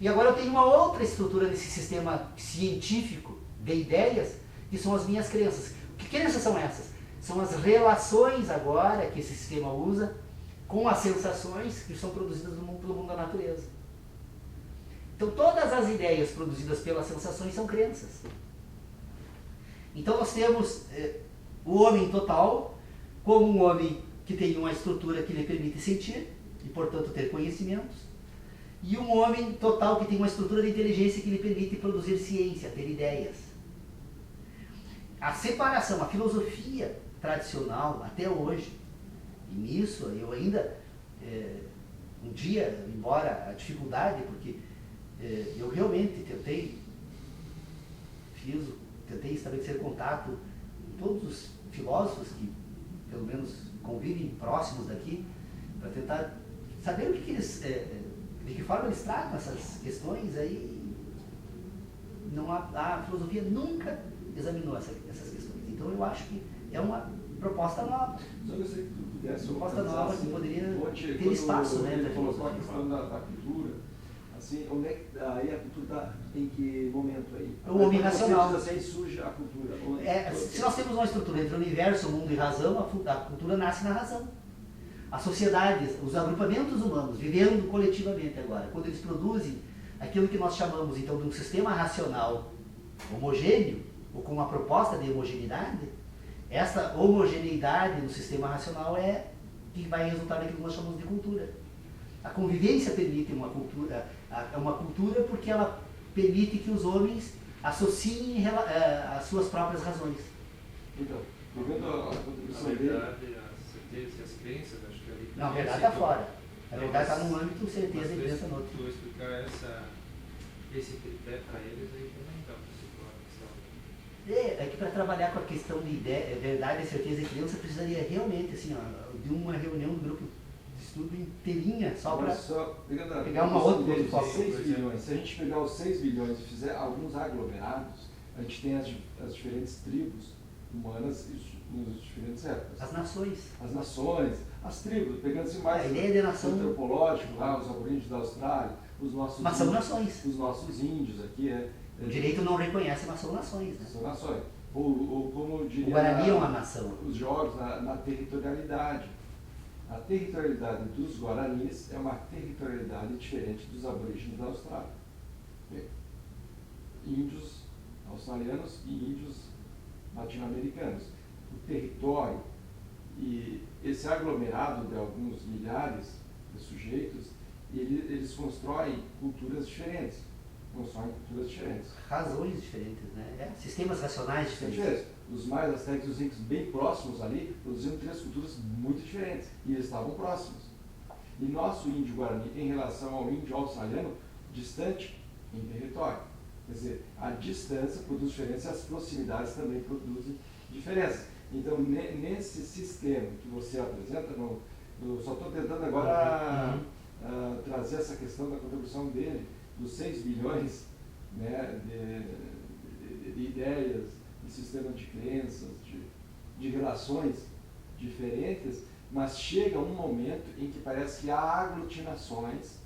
e agora eu tenho uma outra estrutura nesse sistema científico de ideias, que são as minhas crenças. Que crenças são essas? São as relações agora que esse sistema usa com as sensações que são produzidas pelo mundo da natureza. Então todas as ideias produzidas pelas sensações são crenças. Então nós temos o homem total como um homem que tem uma estrutura que lhe permite sentir e, portanto, ter conhecimentos, e um homem total que tem uma estrutura de inteligência que lhe permite produzir ciência, ter ideias. A separação, a filosofia tradicional até hoje, e nisso eu ainda, um dia, embora a dificuldade, porque eu realmente tentei estabelecer contato com todos os filósofos que, pelo menos, convivem próximos daqui, para tentar saber o que eles, de que forma eles tratam essas questões. Aí não a filosofia nunca examinou essas questões. Então eu acho que é uma proposta nova. Só que você pudesse proposta nova assim, que poderia onde, ter espaço, né? Ele colocou a questão da cultura, assim, onde é que aí a cultura está em que momento aí? O homem racional. Você diz assim, surge a cultura. Se nós temos uma estrutura entre o universo, o mundo e razão, a cultura nasce na razão. As sociedades, os agrupamentos humanos, vivendo coletivamente agora, quando eles produzem aquilo que nós chamamos então de um sistema racional homogêneo, ou com uma proposta de homogeneidade, essa homogeneidade no sistema racional é que vai resultar naquilo que nós chamamos de cultura. A convivência permite uma cultura porque ela permite que os homens associem as suas próprias razões. Então, vendo a contribuição dele... A certeza e as crenças, acho que ali... Não, a verdade está fora. A verdade está num âmbito, certeza e crença no outro. Se tu explicar esse tripé para eles, aí também dá para situar a questão. É que para trabalhar com a questão de ideia, verdade, certeza e crença, precisaria realmente assim, de uma reunião do grupo de estudo inteirinha, só para pegar uma outra deles, 6 bilhões. Se a gente pegar os 6 bilhões e fizer alguns aglomerados, a gente tem as diferentes tribos humanas nos diferentes épocas. As nações. As nações, as tribos, pegando assim mais a ideia de nação antropológico, lá, os aborígenes da Austrália, os nossos mas são nações. Os nossos índios aqui. O direito não reconhece, mas são nações. Né? São nações. Ou como diria... O Guarani é uma nação. Os jogos na territorialidade. A territorialidade dos Guaranis é uma territorialidade diferente dos aborígenes da Austrália. Índios australianos e índios latino-americanos. O território e esse aglomerado de alguns milhares de sujeitos, eles constroem culturas diferentes. Razões diferentes, né? Sistemas racionais diferentes. Os mais astecas e os incas bem próximos ali produziam 3 culturas muito diferentes e eles estavam próximos. E nosso índio Guarani, em relação ao índio australiano, distante em território. Quer dizer, a distância produz diferença e as proximidades também produzem diferença. Então, nesse sistema que você apresenta, eu só estou tentando agora trazer essa questão da contribuição dele, dos 6 bilhões, né, de ideias, de sistemas de crenças, de relações diferentes, mas chega um momento em que parece que há aglutinações,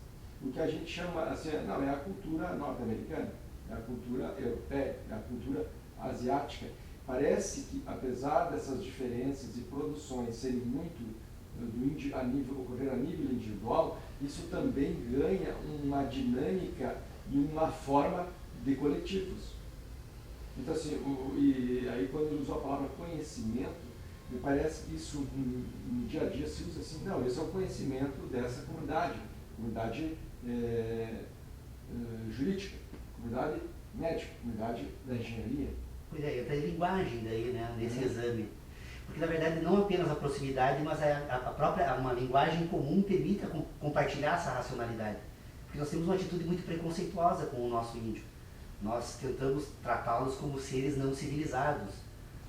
o que a gente chama, assim, não, é a cultura norte-americana, é a cultura europeia, é a cultura asiática. Parece que, apesar dessas diferenças e produções serem muito ocorrer a nível individual, isso também ganha uma dinâmica e uma forma de coletivos. Então, assim, e aí quando ele usou a palavra conhecimento, me parece que isso no dia a dia se usa assim, não, esse é o conhecimento dessa comunidade jurídica, comunidade médica, comunidade da engenharia. Pois é, até linguagem daí, né, nesse exame. Porque, na verdade, não apenas a proximidade, mas a própria, uma linguagem comum permite compartilhar essa racionalidade. Porque nós temos uma atitude muito preconceituosa com o nosso índio. Nós tentamos tratá-los como seres não civilizados,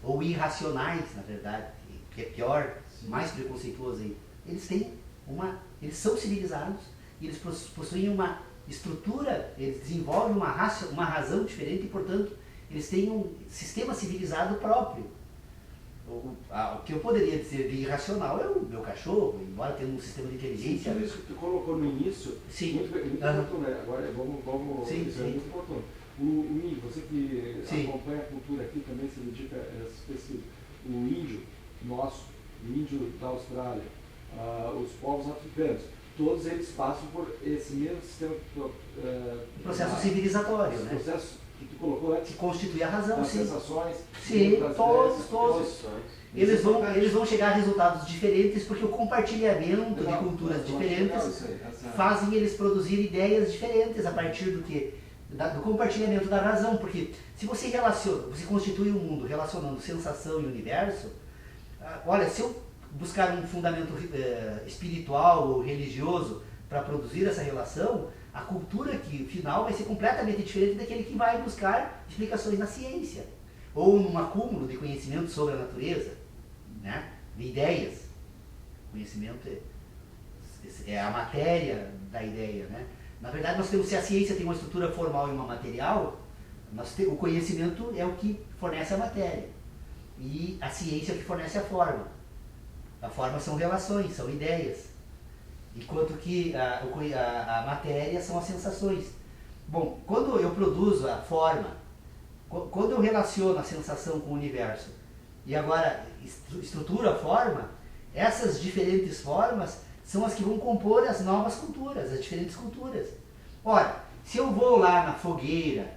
ou irracionais, na verdade, que é pior, mais preconceituoso ainda. Eles são civilizados, e eles possuem uma estrutura, eles desenvolvem uma razão diferente e, portanto, eles têm um sistema civilizado próprio. O que eu poderia dizer de irracional é o meu cachorro, embora tenha um sistema de inteligência. Sim, isso que tu colocou no início, sim. Muito oportuno, né? Agora vamos sim, isso é muito oportuno. O índio, você que acompanha a cultura aqui também se dedica a esse específico. O índio nosso, o índio da Austrália os povos africanos. Todos eles passam por esse mesmo sistema. Processo civilizatório, né? Processo que tu colocou antes. Que constitui a razão, Das sim. sensações. Sim, das todos. ideias, Eles vão chegar a resultados diferentes porque o compartilhamento de culturas diferentes fazem eles produzir ideias diferentes a partir do compartilhamento da razão. Porque se você constitui um mundo relacionando sensação e universo, olha, se eu buscar um fundamento espiritual ou religioso para produzir essa relação, a cultura final vai ser completamente diferente daquele que vai buscar explicações na ciência ou num acúmulo de conhecimento sobre a natureza, né? De ideias. Conhecimento é a matéria da ideia, né? Na verdade, se a ciência tem uma estrutura formal e uma material, o conhecimento é o que fornece a matéria e a ciência é o que fornece a forma. A forma são relações, são ideias, enquanto que a matéria são as sensações. Bom, quando eu produzo a forma, quando eu relaciono a sensação com o universo e agora estruturo a forma, essas diferentes formas são as que vão compor as novas culturas, as diferentes culturas. Ora, se eu vou lá na fogueira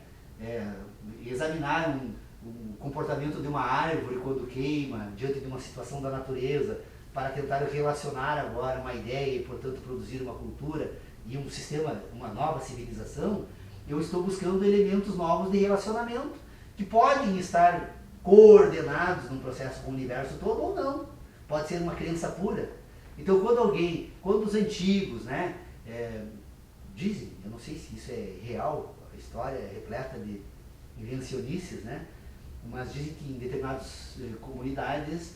examinar o comportamento de uma árvore quando queima, diante de uma situação da natureza, para tentar relacionar agora uma ideia e, portanto, produzir uma cultura e um sistema, uma nova civilização, eu estou buscando elementos novos de relacionamento que podem estar coordenados num processo com o universo todo ou não. Pode ser uma crença pura. Então, quando os antigos, né, dizem, eu não sei se isso é real, a história é repleta de invencionices, né, mas dizem que em determinadas comunidades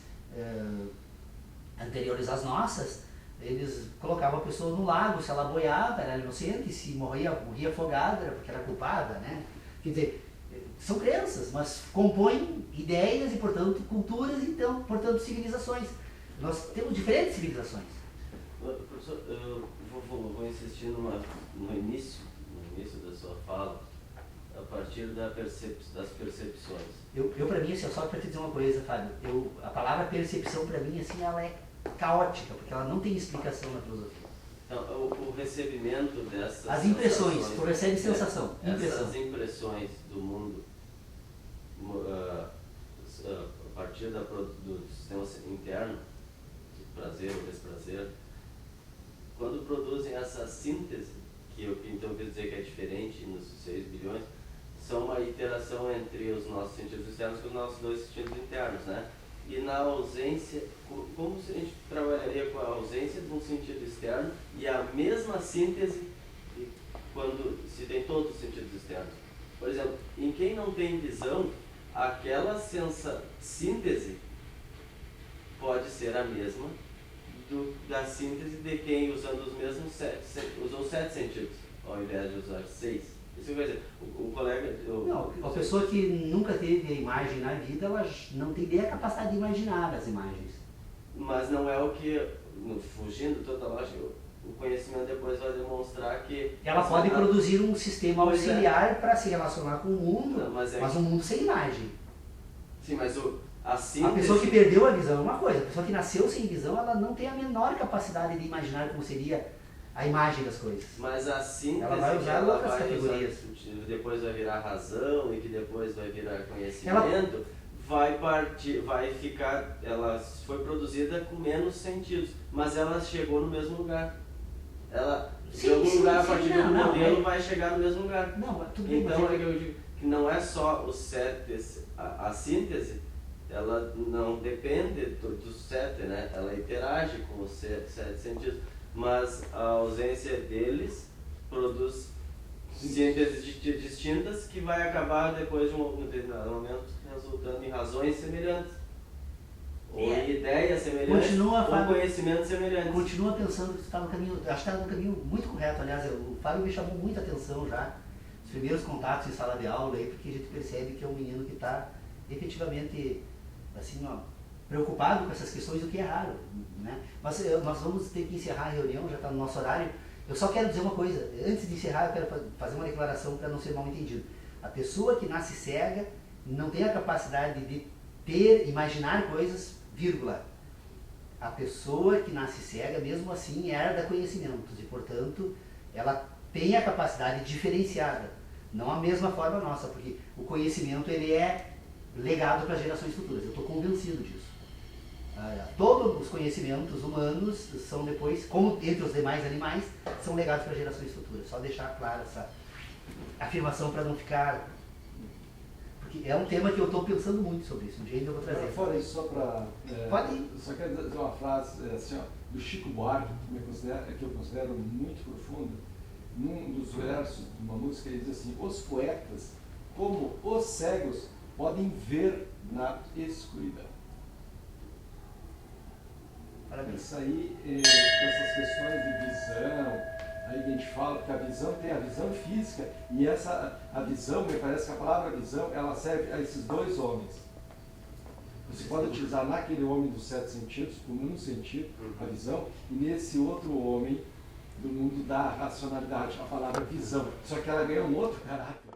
anteriores às nossas, eles colocavam a pessoa no lago, se ela boiava, era inocente, se morria afogada, era porque era culpada, né? Quer dizer, são crenças, mas compõem ideias e, portanto, culturas e, então, portanto, civilizações. Nós temos diferentes civilizações. Professor, eu vou insistir no início da sua fala, a partir das percepções. Eu para mim, assim, só para te dizer uma coisa, Fábio, a palavra percepção para mim, assim, ela é caótica, porque ela não tem explicação na filosofia. Então, o recebimento dessas as impressões, tu recebe sensação. Essas impressões do mundo, a partir do sistema interno, do prazer ou desprazer, quando produzem essa síntese, que eu então quero dizer que é diferente nos 6 bilhões, são uma interação entre os nossos sentidos externos e os nossos 2 sentidos internos, né? E na ausência, como se a gente trabalharia com a ausência de um sentido externo e a mesma síntese quando se tem todos os sentidos externos? Por exemplo, em quem não tem visão, aquela síntese pode ser a mesma da síntese de quem usando os mesmos usou 7 sentidos, ao invés de usar 6. Isso quer dizer, o colega... Não, a pessoa que nunca teve a imagem na vida, ela não tem nem a capacidade de imaginar as imagens. Mas não é o que, fugindo toda a lógica, o conhecimento depois vai demonstrar que... Ela pode produzir um sistema auxiliar para se relacionar com o mundo, não, mas um mundo sem imagem. Sim, mas a síntese... A pessoa que perdeu a visão é uma coisa, a pessoa que nasceu sem visão, ela não tem a menor capacidade de imaginar como seria a imagem das coisas. Mas a síntese ela vai usar outras categorias. Depois vai virar razão e que depois vai virar conhecimento, vai ficar, ela foi produzida com menos sentidos, mas ela chegou no mesmo lugar. Ela, de algum lugar, a partir do modelo, vai chegar no mesmo lugar. Não, tudo bem, então, eu digo que não é só o 7, a síntese, ela não depende do 7, né? Ela interage com os 7 sentidos. Mas a ausência deles produz síntese distintas que vai acabar depois de um determinado momento resultando em razões semelhantes, ou em ideias semelhantes, ou conhecimentos semelhantes. Continua pensando que tu está no caminho, acho que está no caminho muito correto. Aliás, o Fábio me chamou muita atenção já, os primeiros contatos em sala de aula, aí, porque a gente percebe que é um menino que está efetivamente assim, ó, preocupado com essas questões, o que é raro, né? Mas nós vamos ter que encerrar a reunião, já está no nosso horário. Eu só quero dizer uma coisa, antes de encerrar eu quero fazer uma declaração para não ser mal entendido. A pessoa que nasce cega não tem a capacidade de imaginar coisas, vírgula. a pessoa que nasce cega, mesmo assim, herda conhecimentos e, portanto, ela tem a capacidade diferenciada. Não a mesma forma nossa, porque o conhecimento ele é legado para gerações futuras. Eu estou convencido disso. Todos os conhecimentos humanos são depois, como entre os demais animais, são legados para gerações futuras. Só deixar clara essa afirmação para não ficar... Porque é um tema que eu estou pensando muito sobre isso. Um dia ainda eu vou trazer. Fora isso, só para... Pode. Só quero dizer uma frase assim, ó, do Chico Buarque, que eu considero muito profunda. Num dos versos de uma música, ele diz assim: os poetas, como os cegos, podem ver na escuridão. Parabéns. Isso aí, com essas questões de visão, aí a gente fala que a visão tem a visão física, e a visão, me parece que a palavra visão, ela serve a esses dois homens. Você pode utilizar naquele homem dos 7 sentidos, como um sentido, a visão, e nesse outro homem do mundo da racionalidade, a palavra visão. Só que ela ganha um outro caráter.